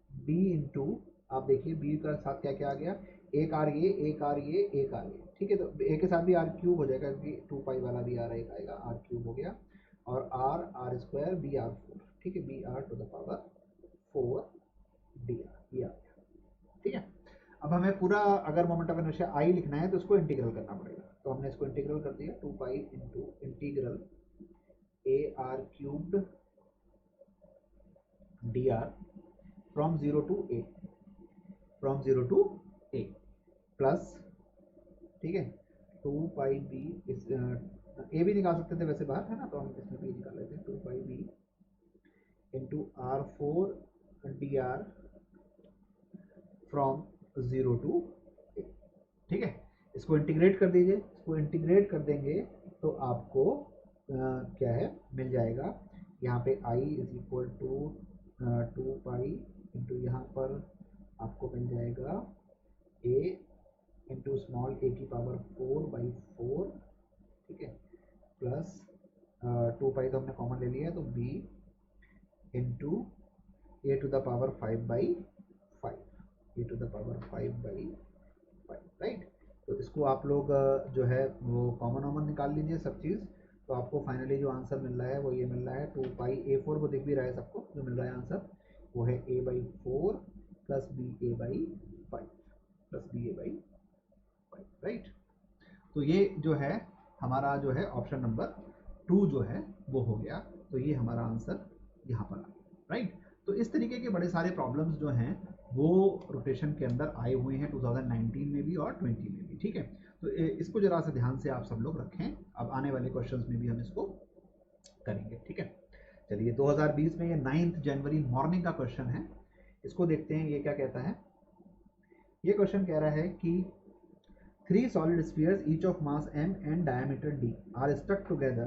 b into, आप देखिए b का साथ क्या क्या आ गया, एक r ये, एक r ये, एक r ये। ठीक है, तो a के साथ भी r³ हो जाएगा, क्योंकि 2π वाला भी r एक आएगा, r³ हो गया, और आर स्क्वायर बी आर 4, ठीक है, b r to the power 4 d r, ये आ गया, ठीक है। अब हमें पूरा अगर मोमेंट ऑफ इनर्शिया आई लिखना है तो इसको इंटीग्रल करना पड़ेगा, तो हमने इसको इंटीग्रल कर दिया 2 pi into integral a r cubed d r from 0 to a, from 0 to a plus, ठीक है, 2 पाई बी, इस ए भी निकाल सकते थे वैसे बाहर है ना, तो हम इसमें बी निकाल लेते हैं, 2 pi b into r 4 d r from 0 to a, ठीक है। इसको इंटीग्रेट कर दीजिए, इसको इंटीग्रेट कर देंगे तो आपको क्या है मिल जाएगा, यहाँ पे i is equal to 2 pi into यहाँ पर आपको मिल जाएगा a इंटू स्मॉल a की पावर 4/4, ठीक है, प्लस 2 पाई तो हमने कॉमन ले लिया है, तो b into a to the power 5/5, a to the power 5/5, right. तो इसको आप लोग जो है वो कॉमन निकाल लीजिए सब चीज़, तो आपको फाइनली जो आंसर मिल रहा है वो ये मिल रहा है 2 पाई a4, वो दिख भी रहा है सबको, जो मिल रहा है आंसर वो है a/4 plus ba/5 plus ba/5, right. तो ये जो है हमारा जो है ऑप्शन नंबर 2 जो है वो हो गया, तो ये हमारा आंसर यहाँ पर आ गया, राइट। तो इस तरीके के बड़े सारे प्रॉब्लम्स जो हैं वो रोटेशन के अंदर आए हुए हैं 2019 में भी और 20 में भी, ठीक है। तो इसको जरा सा ध्यान से आप सब लोग रखें, अब आने वाले क्वेश्चंस में भी हम इसको करेंगे, ठीक है। चलिए 2020 में ये 9 जनवरी मॉर्निंग का क्वेश्चन है, इसको देखते हैं ये क्या कहता है। ये क्वेश्चन कह रहा है कि 3 solid spheres each of mass m and diameter d are stuck together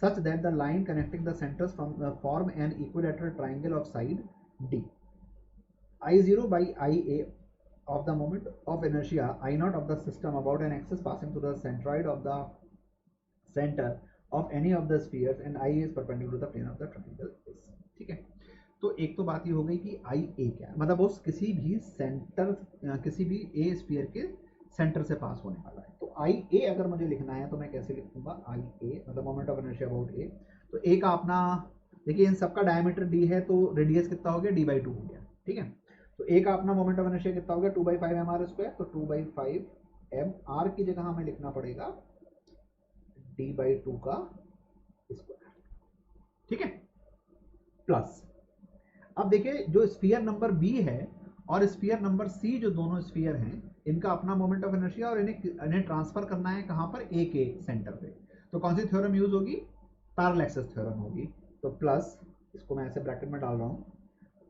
such that the line connecting the centers form an equilateral triangle of side d. I0 by Ia of the moment of inertia I0 of the system about an axis passing through the centroid of the center of any of the spheres and I is perpendicular to the plane of the triangle is, ठीक है। तो एक तो बात ये हो गई कि Ia क्या है, मतलब उस किसी भी सेंटर, किसी भी ए स्फीयर के सेंटर से पास होने वाला है। तो Ia अगर मुझे लिखना है तो मैं कैसे लिखूंगा, Ia मतलब मोमेंट ऑफ इनर्शिया अबाउट ए, तो ए का अपना देखिए इन सबका डायमीटर d है, तो रेडियस कितना हो गया, d/2 हो गया, ठीक है। तो ए का अपना मोमेंट ऑफ इनर्शिया कितना हो गया, 2/5 mr स्क्वायर, तो 2/5 mr की जगह हमें लिखना पड़ेगा d/2 का स्क्वायर, ठीक है, प्लस अब देखिए जो स्फीयर नंबर बी है और स्फीयर नंबर सी, जो दोनों स्फीयर हैं इनका अपना मोमेंट ऑफ इनर्शिया और इन्हें ट्रांसफर करना है कहां पर, ए के सेंटर पे, तो कौन सी थ्योरम यूज होगी, पैरेलल एक्सिस थ्योरम होगी। तो प्लस इसको मैं ऐसे ब्रैकेट में डाल रहा हूं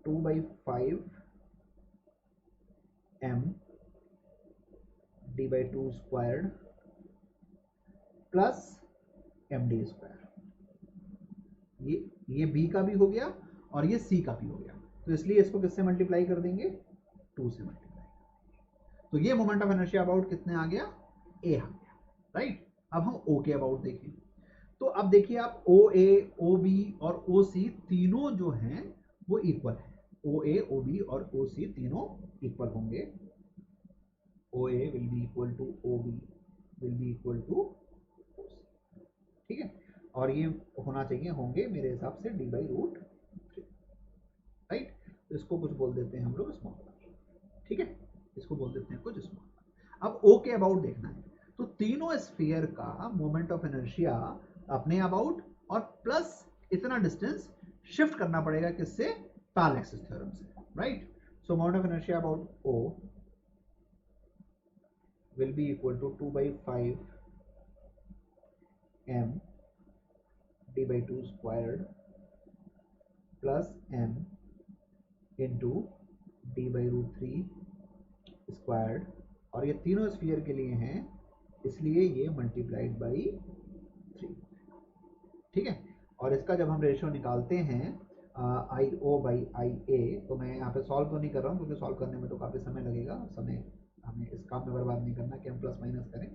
2/5 m d/2 squared plus md square, ये बी का भी हो गया और ये सी का भी हो गया, तो इसलिए इसको किससे मल्टीप्लाई कर देंगे, 2 से मल्टीप्लाई। तो ये मोमेंट ऑफ इनर्शिया अबाउट कितने आ गया, ए आ गया, राइट। अब हम ओ के अबाउट देखें, तो अब देखिए आप ओ ए, ओ बी और ओ सी तीनों जो हैं वो इक्वल है, ओ ए, ओ बी और ओ सी तीनों इक्वल होंगे, O A will be equal to O B will be equal to O C, ठीक है, और ये होना चाहिए, होंगे मेरे हिसाब से d/√3, राइट। तो इसको कुछ बोल देते हैं हम लोग स्मॉल, ठीक है, इसको बोल देते हैं कुछ स्मॉल। अब ओ के अबाउट देखना है, तो तीनों स्फीयर का मोमेंट ऑफ इनर्शिया अपने अबाउट और प्लस इतना डिस्टेंस शिफ्ट करना पड़ेगा किससे, पैरेलल एक्सिस थ्योरम से, right. So moment of inertia about O will be equal to 2/5 m d/2 squared plus m into d/√3 squared, और ये तीनों स्फीयर के लिए हैं इसलिए ये मल्टीप्लाइड बाई 3, ठीक है। और इसका जब हम रेशियो निकालते हैं IO by IA, तो मैं यहाँ पे सॉल्व तो नहीं कर रहा हूँ क्योंकि सॉल्व करने में तो काफ़ी समय लगेगा, समय हमें इस काम में बर्बाद नहीं करना कि हम प्लस माइनस करें,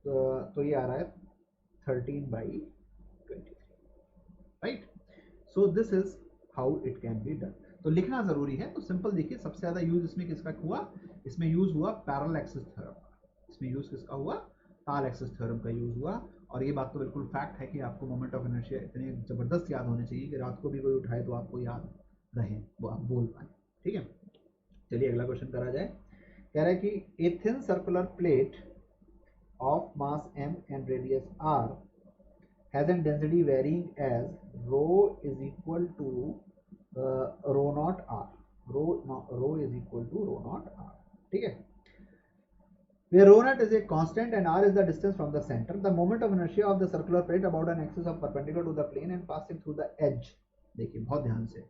तो ये आ रहा है 13/23, right. So this is how it can be done. तो लिखना जरूरी है, तो सिंपल देखिए सबसे ज्यादा यूज इसमें किसका हुआ, इसमें यूज हुआ पैरेलल एक्सिस थ्योरम का, इसमें यूज किसका हुआ, पैरेलल एक्सिस थ्योरम का यूज हुआ, और ये बात तो बिल्कुल फैक्ट है कि आपको मोमेंट ऑफ इनर्शिया इतने ज़बरदस्त याद होने चाहिए कि रात को भी कोई उठाए तो आपको याद रहे, वो आप बोल पाए। ठीक है, चलिए अगला क्वेश्चन करा जाए। कह रहा है कि a thin circular plate of mass m and radius r has a density varying as rho is equal to rho naught r, rho is equal to rho naught r। ठीक है, where rho naught is a constant and r is the distance from the center, the moment of inertia of the circular plate about an axis of perpendicular to the plane and passing through the edge, देखिए बहुत ध्यान से,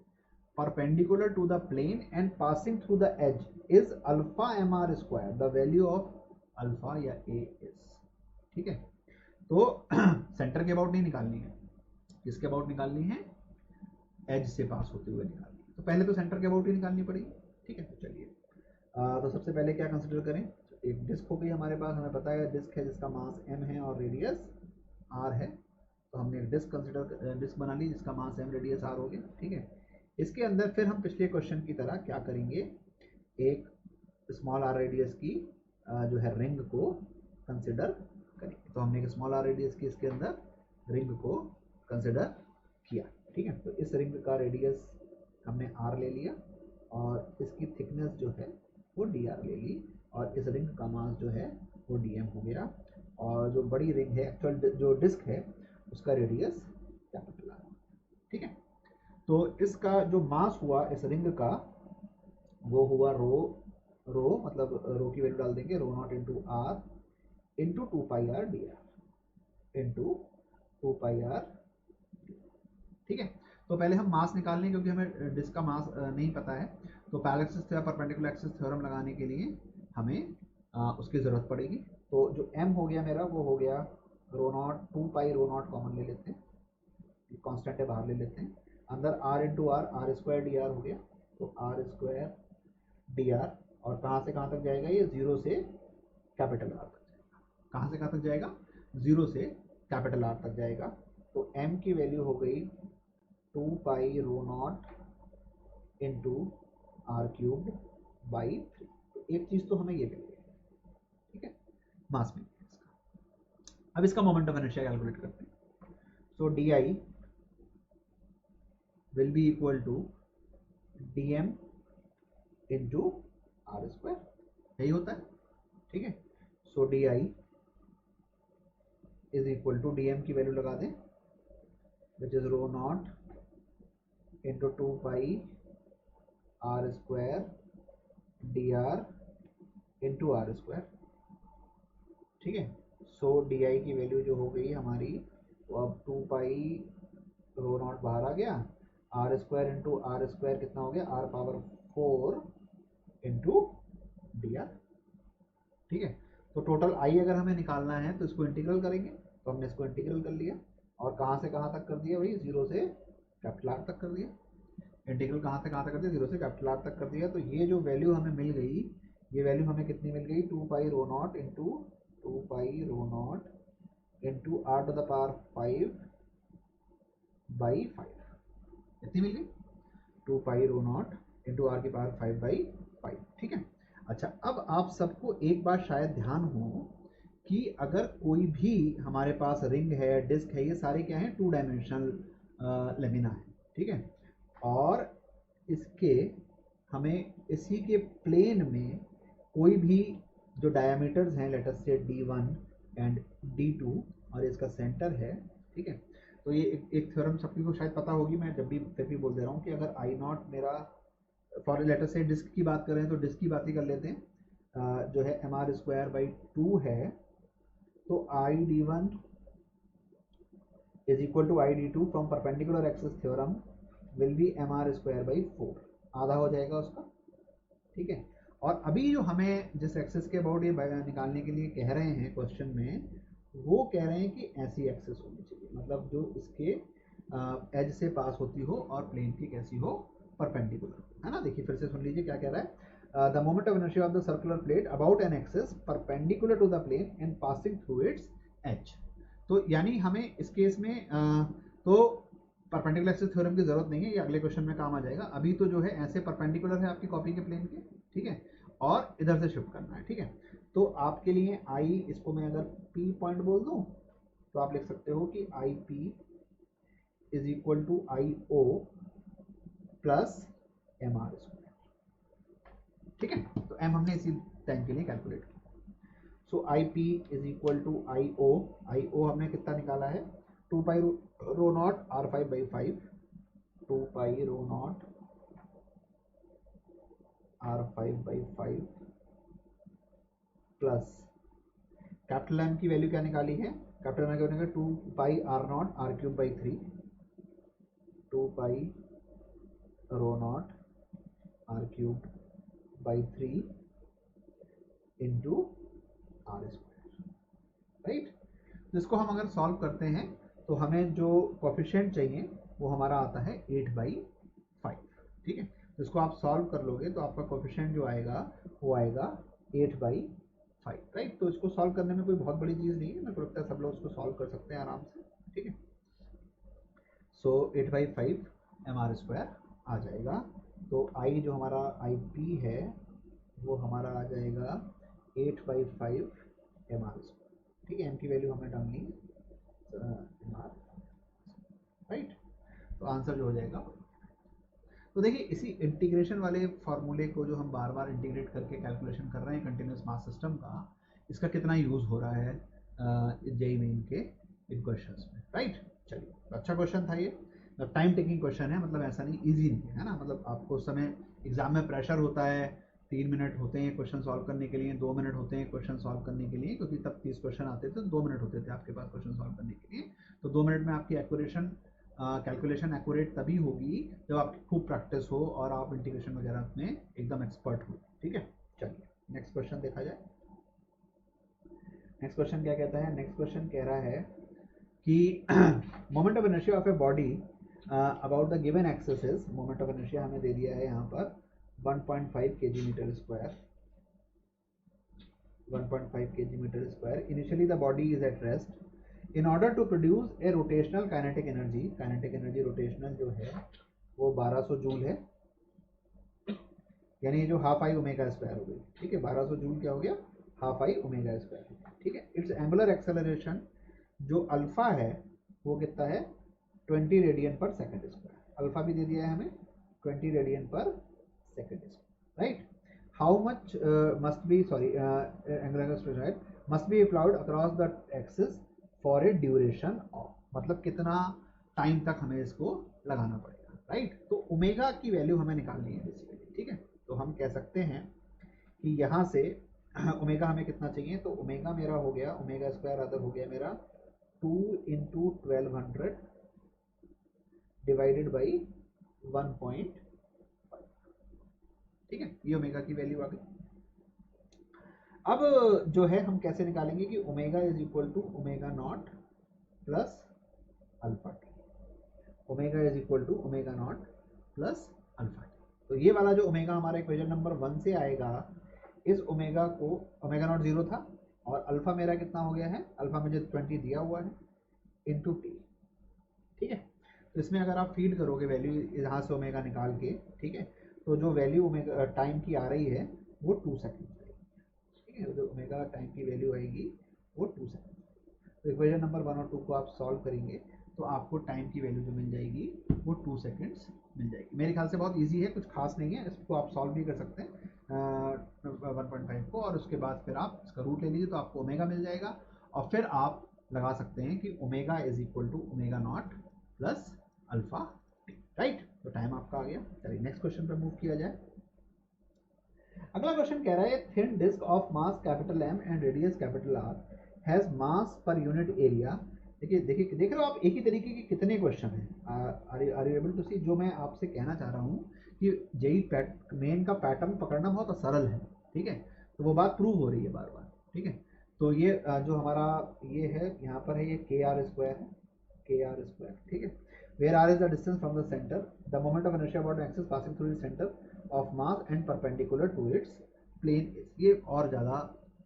perpendicular to the plane and passing through the edge is alpha mr square, the value of alpha या a is। ठीक है, तो centre के about नहीं निकालनी है, किसके अबाउट निकालनी है, एज से पास होते हुए निकालनी है। तो पहले तो सेंटर के अबाउट ही निकालनी पड़ेगी। ठीक है, तो चलिए तो सबसे पहले क्या कंसिडर करें, एक डिस्क हो गई हमारे पास, हमें पता है डिस्क है जिसका मास m है और रेडियस r है, तो हमने एक डिस्क बना ली जिसका मास m रेडियस r हो गया। ठीक है, इसके अंदर फिर हम पिछले क्वेश्चन की तरह क्या करेंगे, एक स्मॉल r रेडियस की जो है रिंग को कंसिडर करेंगे। तो हमने एक स्मॉल r रेडियस की इसके अंदर रिंग को कंसिडर किया। ठीक है, तो इस रिंग का रेडियस हमने r ले लिया और इसकी थिकनेस जो है वो dr ले ली और इस रिंग का मास जो है वो dm हो गया और जो बड़ी रिंग है एक्चुअल जो डिस्क है उसका रेडियस कैपिटल r। ठीक है, तो इसका जो मास हुआ इस रिंग का वो हुआ रो मतलब रो की वैल्यू डाल देंगे, rho not into r into 2πr dr into 2πr। ठीक है, तो पहले हम मास निकाल लें क्योंकि हमें डिस्क का मास नहीं पता है, तो पैरेलल एक्सिस या परपेंडिकुलर एक्सिस थ्योरम लगाने के लिए हमें उसकी ज़रूरत पड़ेगी। तो जो m हो गया मेरा वो हो गया रो नॉट 2π रो नॉट कॉमन ले लेते हैं, कांस्टेंट है बाहर ले लेते हैं, अंदर r into r square d are हो गया, तो r स्क्वायर डी आर और कहाँ से कहाँ तक जाएगा ये, 0 से कैपिटल R तक जाएगा। कहाँ से कहाँ तक जाएगा, 0 से कैपिटल R तक जाएगा। तो m की वैल्यू हो गई 2π rho not into r cubed by 3। तो एक चीज़ तो हमें ये मिल गई। ठीक है, मास मिल गया इसका। अब इसका मोमेंट ऑफ इनर्शिया कैलकुलेट करते हैं। So d I will be equal to dm into r square, यही होता है। ठीक है, so d I is equal to d m की वैल्यू लगा दें which is rho not into 2π r square d r into r square. ठीक है, सो डी आई की वैल्यू जो हो गई हमारी वो अब 2π रो नॉट बाहर आ गया, r square into r square कितना हो गया, r power 4 into d r. ठीक है, तो टोटल आई अगर हमें निकालना है तो इसको इंटीग्रल करेंगे, तो हमने इसको इंटीग्रल कर लिया और कहाँ से कहाँ तक कर दिया भाई, 0 से कैपिटल आर तक कर दिया। इंटीग्रल कहाँ से कहाँ तक कर दिया, 0 से कैपिटल आर तक कर दिया। तो ये जो वैल्यू हमें मिल गई, ये वैल्यू हमें कितनी मिल गई, 2π rho not into 2π rho not into r to the power 5 by 5, इतनी मिल गई 2π रो नॉट इंटू r की पावर 5 बाई 5। ठीक है, अच्छा अब आप सबको एक बात शायद ध्यान हो कि अगर कोई भी हमारे पास रिंग है, डिस्क है, ये सारे क्या हैं, 2 डायमेंशनल लेमिना है। ठीक है, और इसके हमें इसी के प्लेन में कोई भी जो डायमीटर्स हैं लेट अस से d1 एंड d2 और इसका सेंटर है। ठीक है, तो ये एक थ्योरम सबकी को शायद पता होगी, मैं जब भी फिर भी बोल दे रहा हूँ कि अगर आई नॉट मेरा फॉर लेटर से डिस्क की बात करें तो डिस्क की बात ही कर लेते हैं, जो है mr स्क्वायर बाई 2 है, तो I d1 is equal to I d2 from perpendicular axis theorem will be mr square by 4, आधा हो जाएगा उसका। ठीक है, और अभी जो हमें जिस एक्सिस के अबाउट ये निकालने के लिए कह रहे हैं क्वेश्चन में, वो कह रहे हैं कि ऐसी एक्सिस होनी चाहिए, मतलब जो इसके एज से पास होती हो और प्लेन की कैसी हो, परपेंडिकुलर, है ना। देखिए फिर से सुन लीजिए क्या कह रहा है, the moment of inertia of the circular plate about an axis perpendicular to the plane and passing through its edge. तो यानी हमें इस केस में तो परपेंडिकुलर एक्सिस थ्योरम की जरूरत नहीं है, ये अगले क्वेश्चन में काम आ जाएगा। अभी तो जो है ऐसे परपेंडिकुलर है आपकी कॉपी के प्लेन के। ठीक है, और इधर से शिफ्ट करना है। ठीक है, तो आपके लिए आई, इसको मैं अगर P पॉइंट बोल दूं तो आप लिख सकते हो कि I P is equal to I O plus m r square, ठीक है। तो एम हमने इसी टाइम के लिए कैलकुलेट किया। So I P is equal to I O हमने कितना निकाला है, 2 pi rho naught r 5/5, 2 pi rho naught r 5/5 plus capital M की वैल्यू क्या निकाली है, कैपिटल एम की value 2 pi r naught r cube by 3, 2 pi rho naught r cube by 3 into r square, right. जिसको हम अगर solve करते हैं तो हमें जो कोफिशिएंट चाहिए वो हमारा आता है 8/5, ठीक है। जिसको आप सॉल्व कर लोगे तो आपका कोफिशिएंट जो आएगा वो आएगा 8/5, राइट। तो इसको सॉल्व करने में कोई बहुत बड़ी चीज़ नहीं है, मेरे को लगता है सब लोग उसको सॉल्व कर सकते हैं आराम से, ठीक है। सो 8/5 एम आर स्क्वायर आ जाएगा। तो आई जो हमारा आई पी है वो हमारा आ जाएगा 8/5 एम आर स्क्वायर, ठीक है। एम की वैल्यू हमने डाल ली एम आर, राइट। तो आंसर जो हो जाएगा, तो देखिए इसी इंटीग्रेशन वाले फॉर्मूले को जो हम बार बार इंटीग्रेट करके कैलकुलेशन कर रहे हैं कंटिन्यूस मास सिस्टम का, इसका कितना यूज़ हो रहा है जेईई मेन के इन क्वेश्चंस में, राइट। चलिए, तो अच्छा क्वेश्चन था ये, टाइम टेकिंग क्वेश्चन है, मतलब ऐसा नहीं ईजी नहीं है ना, मतलब आपको उस समय एग्जाम में प्रेशर होता है, 3 मिनट होते हैं क्वेश्चन सॉल्व करने के लिए, 2 मिनट होते हैं क्वेश्चन सॉल्व करने के लिए, क्योंकि तब 30 क्वेश्चन आते थे तो 2 मिनट होते थे आपके पास क्वेश्चन सॉल्व करने के लिए। तो 2 मिनट में आपकी कैलकुलेशन एक्यूरेट तभी होगी जब आपकी खूब प्रैक्टिस हो और आप इंटीग्रेशन वगैरह में एकदम एक्सपर्ट हो, ठीक है। चलिए नेक्स्ट क्वेश्चन देखा जाए। नेक्स्ट क्वेश्चन क्या कहता है, नेक्स्ट क्वेश्चन कह रहा है कि moment of inertia of a body about the given axis is, moment of inertia हमें दे दिया है यहाँ पर 1.5 kg metre square, 1.5 kg metre square. Initially the body is at rest, in order to produce a rotational kinetic energy rotational जो है वो 1200 joule है, यानी जो हाफ आई ओमेगा स्क्वायर हो गई, ठीक है। 1200 जूल क्या हो गया, हाफ आई ओमेगा स्क्वायर, ठीक है। इट्स एंगुलर एक्सेलरेशन जो अल्फा है वो कितना है, 20 रेडियन पर सेकंड स्क्वायर, अल्फा भी दे दिया है हमें 20 रेडियन पर second square, right. How much must be angular acceleration must be applied across the axis for a duration of, मतलब कितना टाइम तक हमें इसको लगाना पड़ेगा, राइट। तो ओमेगा की वैल्यू हमें निकालनी है बेसिकली, ठीक है। तो हम कह सकते हैं कि यहाँ से ओमेगा हमें कितना चाहिए, तो ओमेगा मेरा हो गया, ओमेगा स्क्वायर अदर हो गया मेरा 2 × 1200 डिवाइडेड बाई 1.5, ठीक है। ये ओमेगा की वैल्यू आ गई। अब जो है हम कैसे निकालेंगे कि omega is equal to omega not plus alpha t, omega is equal to omega not plus alpha t. तो ये वाला जो ओमेगा हमारा इक्वेशन नंबर 1 से आएगा, इस ओमेगा को, ओमेगा नॉट 0 था और अल्फा मेरा कितना हो गया है, अल्फा मुझे 20 दिया हुआ है इंटू टी, ठीक है। तो इसमें अगर आप फीड करोगे वैल्यू यहाँ से ओमेगा निकाल के, ठीक है, तो जो वैल्यू ओमेगा टाइम की आ रही है वो 2 सेकेंड, ठीक है। जो ओमेगा टाइम की वैल्यू आएगी वो 2 सेकेंड। तो इक्वेशन नंबर 1 और 2 को आप सॉल्व करेंगे तो आपको टाइम की वैल्यू जो मिल जाएगी वो 2 सेकेंड्स मिल जाएगी। मेरे ख्याल से बहुत इजी है, कुछ खास नहीं है, इसको आप सॉल्व भी कर सकते हैं 1.5 को, और उसके बाद फिर आप इसका रूट ले लीजिए तो आपको ओमेगा मिल जाएगा, और फिर आप लगा सकते हैं कि omega is equal to omega not plus alpha t, right. तो टाइम आपका आ गया। चलिए नेक्स्ट क्वेश्चन पे मूव किया जाए। अगला क्वेश्चन कह रहा है thin disc of mass capital M and radius capital R has mass per unit area. देखिए देखिए देख रहे हो आप, एक ही तरीके के कितने क्वेश्चन हैं, आर यू एबल टू सी। जो मैं आपसे कहना चाह रहा हूँ कि जेईई मेन का पैटर्न पकड़ना बहुत सरल है, ठीक है। तो वो बात प्रूव हो रही है बार बार, ठीक है। तो ये जो हमारा ये है यहाँ पर है, ये के आर स्क्वायर है, के आर स्क्वायर, ठीक है। Where r is the distance from the centre, the moment of inertia about an axis passing through the centre of mass and perpendicular to its plane. ये और ज़्यादा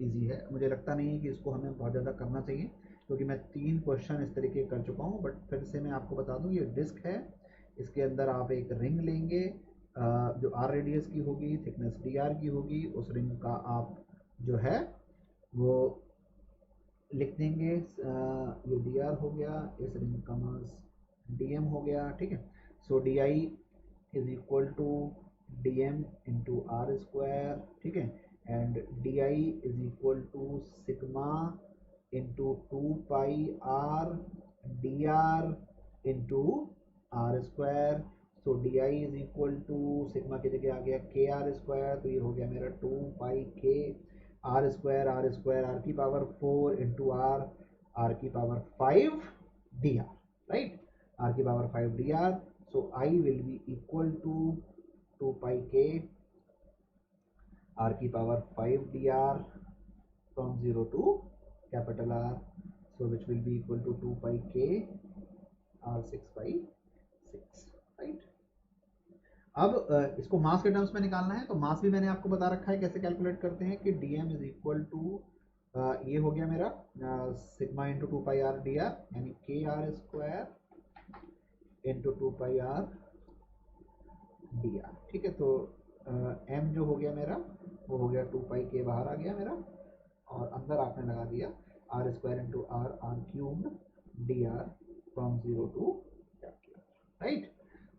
इजी है, मुझे लगता नहीं है कि इसको हमें बहुत ज़्यादा करना चाहिए, क्योंकि मैं 3 क्वेश्चन इस तरीके कर चुका हूँ। बट फिर से मैं आपको बता दूँ, ये डिस्क है, इसके अंदर आप एक रिंग लेंगे जो आर रेडियस की होगी, थिकनेस डी आर की होगी, उस रिंग का आप जो है वो लिख देंगे ये डी आर हो गया, इस रिंग का मास डी एम हो गया, ठीक है। So d I is equal to d m into r square, ठीक है, and d I is equal to sigma into two pi r d r into r square. So d I is equal to sigma की जगह आ गया के r square, तो ये हो गया मेरा two pi k r square r की पावर 4 इंटू आर की power 5 d r, right, r की power 5 d r. So I will be equal to 2 pi k r की power 5 d r from 0 to capital R, so which will be equal to 2 pi k r 6/6, right. अब इसको मास के terms में निकालना है, तो मास भी मैंने आपको बता रखा है कैसे कैलकुलेट करते हैं कि d m is equal to ये हो गया मेरा sigma into two pi r d r, यानी k r square into two pi r d r, ठीक है। तो एम जो हो गया मेरा वो हो गया 2 पाई के बाहर आ गया मेरा, और अंदर आपने लगा दिया r square into r cubed d r from 0 to capital, right.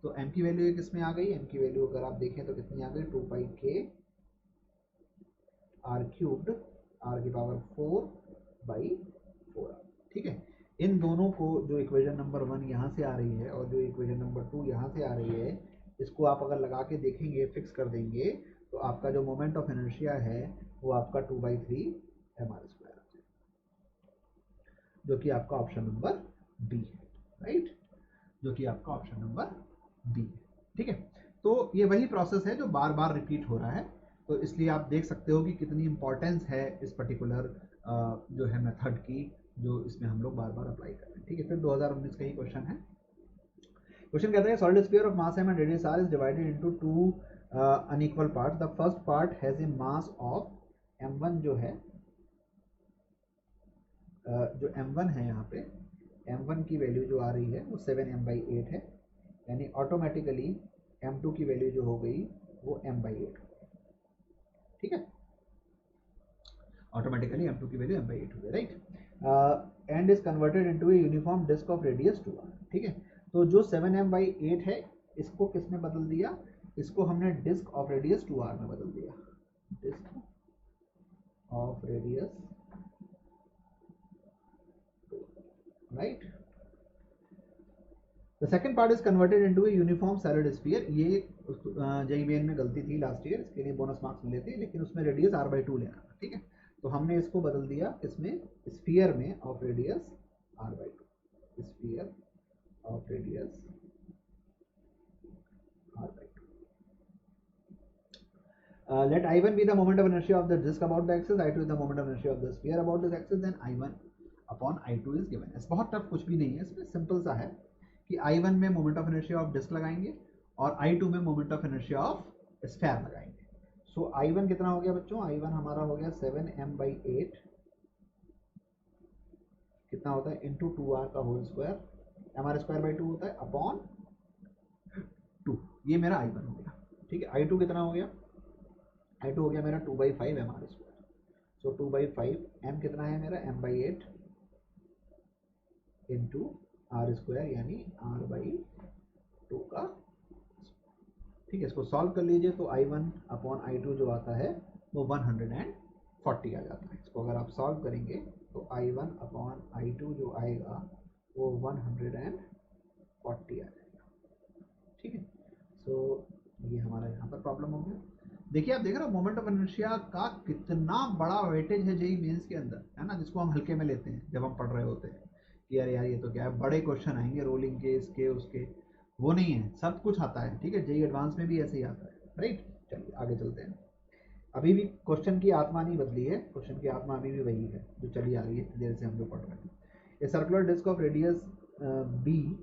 तो m की वैल्यू किस में आ गई, m की वैल्यू अगर आप देखें तो कितनी आ गई 2 pi k are cubed are की पावर 4/4, ठीक है। इन दोनों को जो इक्वेशन नंबर 1 यहाँ से आ रही है और जो इक्वेशन नंबर 2 यहाँ से आ रही है, इसको आप अगर लगा के देखेंगे, फिक्स कर देंगे, तो आपका जो मोमेंट ऑफ इनर्शिया है वो आपका 2/3 mr स्क्वायर, जो कि आपका ऑप्शन नंबर बी है, राइट, जो कि आपका ऑप्शन नंबर बी है, ठीक है। तो ये वही प्रोसेस है जो बार बार रिपीट हो रहा है, तो इसलिए आप देख सकते हो कि कितनी इंपॉर्टेंस है इस पर्टिकुलर जो है मेथड की, जो इसमें हम लोग बार बार अप्लाई कर रहे हैं, ठीक है। फिर 2019 का ही क्वेश्चन है। क्वेश्चन कहता है solid sphere of mass m and radius r is divided into two unequal part. The first part has a mass of m1, जो है जो m1 है यहाँ पे m1 की वैल्यू जो आ रही है वो 7m/8 है, यानी ऑटोमेटिकली m2 की वैल्यू जो हो गई वो m/8, ठीक है, ऑटोमेटिकली m2 की वैल्यू m/8 हो गई, right. And is converted into a uniform disc of radius 2r, ठीक है। तो जो 7m/8 है इसको किस में बदल दिया, इसको हमने डिस्क ऑफ रेडियस 2r में बदल दिया, disc of radius, right. The second part is converted into a uniform solid sphere। ये JEE में गलती थी लास्ट ईयर, इसके लिए बोनस मार्क्स मिले थे, लेकिन उसमें रेडियस r/2 लेना था, ठीक है। तो हमने इसको बदल दिया इसमें स्फीयर में of radius r/2, sphere of radius r/2। Let I1 be the moment of inertia of the disk about the axis, I2 is the moment of inertia of the sphere about this axis, then I1 upon I2 is given। बहुत tough कुछ भी नहीं है इसमें, simple सा है कि I1 में moment of inertia of disc लगाएंगे और I2 में moment of inertia of sphere लगाएंगे। सो I1 कितना हो गया बच्चों, I1 हमारा हो गया 7m/8, कितना होता है इंटू 2r का होल स्क्वायर, mr²/2 होता है अपॉन 2, ये मेरा I1 हो गया, ठीक है। I2 कितना हो गया, I2 हो गया मेरा 2/5 mr², सो 2/5 m कितना है मेरा m/8 इंटू r², यानी r/2 का, ठीक है। इसको सॉल्व कर लीजिए तो I1 अपॉन I2 जो आता है वो 140 आ जाता है। इसको अगर आप सॉल्व करेंगे तो I1 अपॉन I2 जो आएगा वो 140 आ जाएगा, ठीक है। सो ये हमारा यहाँ पर प्रॉब्लम हो गया। देखिए आप देख रहे हो मोमेंट ऑफ इनर्शिया का कितना बड़ा वेटेज है JEE मेंस के अंदर, है ना, जिसको हम हल्के में लेते हैं जब हम पढ़ रहे होते हैं कि यार ये तो क्या है, बड़े क्वेश्चन आएंगे रोलिंग के, इसके उसके, वो नहीं है, सब कुछ आता है, ठीक है। JEE एडवांस में भी ऐसे ही आता है, राइट। चलिए आगे चलते हैं। अभी भी क्वेश्चन की आत्मा नहीं बदली है, क्वेश्चन की आत्मा अभी भी वही है जो चली आ रही है देर से हम लोग पढ़ रहे हैं। A circular disc of radius B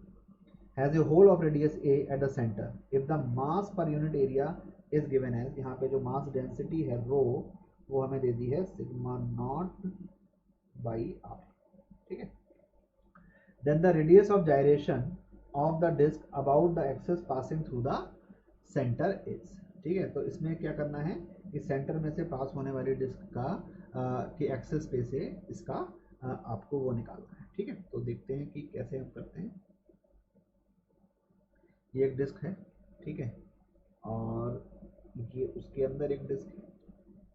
has a hole of radius A at the center if the mass per unit area is given as, यहाँ पे जो मास डेंसिटी है रो वो हमें दे दी है सिग्मा नॉट बाई r, ठीक है। then the radius of gyration of the disk about the axis passing through the center is, ठीक है। तो इसमें क्या करना है कि सेंटर में से पास होने वाली डिस्क का के एक्सिस पे से इसका आपको वो निकालना है। ठीक है, तो देखते हैं कि कैसे हम करते हैं। ये एक डिस्क है, ठीक है, और ये उसके अंदर एक डिस्क है,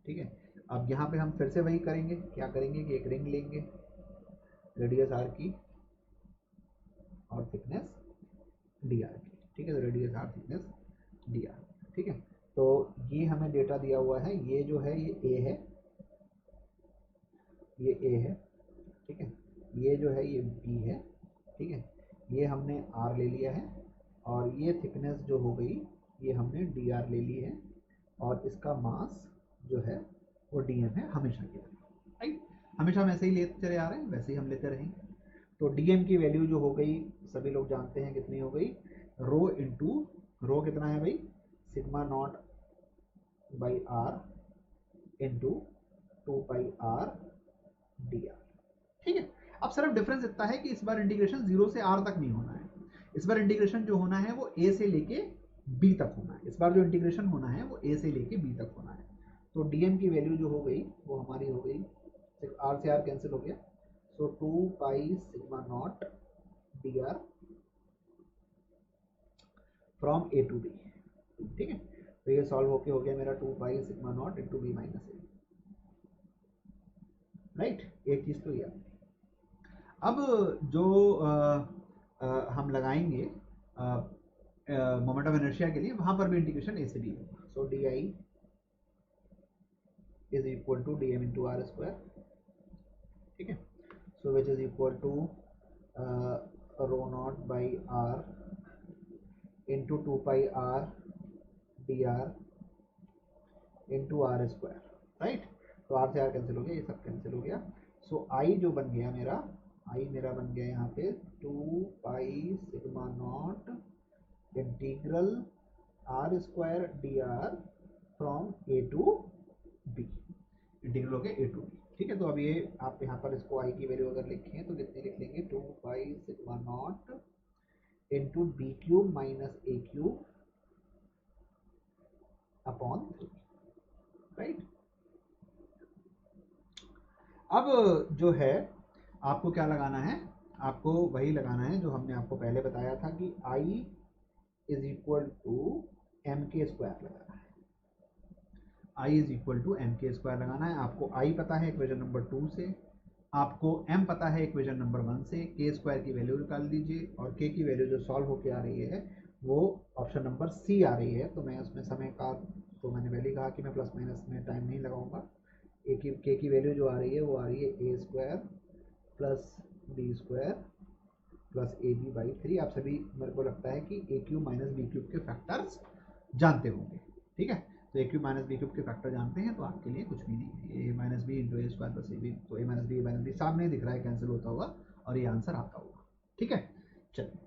ठीक है। अब यहाँ पे हम फिर से वही करेंगे, क्या करेंगे कि एक रिंग लेंगे रेडियस आर की और थिकनेस डी आर की, ठीक है। तो radius r, thickness d r, ठीक है। तो ये हमें डेटा दिया हुआ है, ये जो है ये ए है, ये ए है, ठीक है। ये जो है ये बी है, ठीक है। ये हमने आर ले लिया है, और ये थिकनेस जो हो गई ये हमने डी आर ले ली है, और इसका मास जो है वो डी एम है हमेशा की तरह, राइट। हमेशा हम ऐसे ही लेते चले आ रहे हैं, वैसे ही हम लेते रहेंगे। तो डी एम की वैल्यू जो हो गई सभी लोग जानते हैं कितनी हो गई, रो इंटू रो कितना है भाई, sigma not by r into 2 pi r d r, ठीक है। अब सिर्फ डिफरेंस इतना है कि इस बार इंटीग्रेशन 0 से r तक नहीं होना है, इस बार इंटीग्रेशन जो होना है वो a से लेके b तक होना है। इस बार जो इंटीग्रेशन होना है वो a से लेके b तक होना है। तो dm की वैल्यू जो हो गई वो हमारी हो गई, r से r कैंसिल हो गया, so 2 pi sigma not d r from a to b, ठीक है। तो ये सॉल्व होके हो गया मेरा 2 pi sigma not into b minus A, right. एक चीज तो ये। अब जो हम लगाएंगे मोमेंट ऑफ इनर्शिया के लिए, वहां पर भी इंटीग्रेशन ए से बी होगा। So d I is equal to d m into r square, ठीक है। So which is equal to rho naught by r into 2 pi r d r into r square, right. तो r से r cancel हो गया, ये सब cancel हो गया। सो आई जो बन गया मेरा, आई मेरा बन गया यहाँ पे 2 pi sigma not integral r square d r from a to b, integral हो गया ए टू बी, ठीक है। तो अब ये आप यहाँ पर इसको आई की वैल्यू अगर लिखें तो कितनी लिख लेंगे, 2 pi sigma not into b cube minus a cube upon 3, right. अब जो है आपको क्या लगाना है, आपको वही लगाना है जो हमने आपको पहले बताया था कि I is equal to m k square लगाना है, I is equal to m k square लगाना है। आपको I पता है इक्वेशन नंबर 2 से, आपको M पता है इक्वेशन नंबर 1 से, के स्क्वायर की वैल्यू निकाल दीजिए, और के की वैल्यू जो सॉल्व होके आ रही है वो ऑप्शन नंबर सी आ रही है। तो मैं उसमें समय का, तो मैंने पहले कहा कि मैं प्लस माइनस में टाइम नहीं लगाऊंगा। के की वैल्यू जो आ रही है वो आ रही है a square plus b square plus a b by 3। आप सभी मेरे को लगता है कि a cube minus b cube के फैक्टर्स जानते होंगे, ठीक है। तो a cube minus b cube के फैक्टर जानते हैं तो आपके लिए कुछ भी नहीं है, a minus b into a square plus a b, तो ए माइनस बी सामने दिख रहा है कैंसिल होता हुआ, और ये आंसर आता होगा, ठीक है। चलिए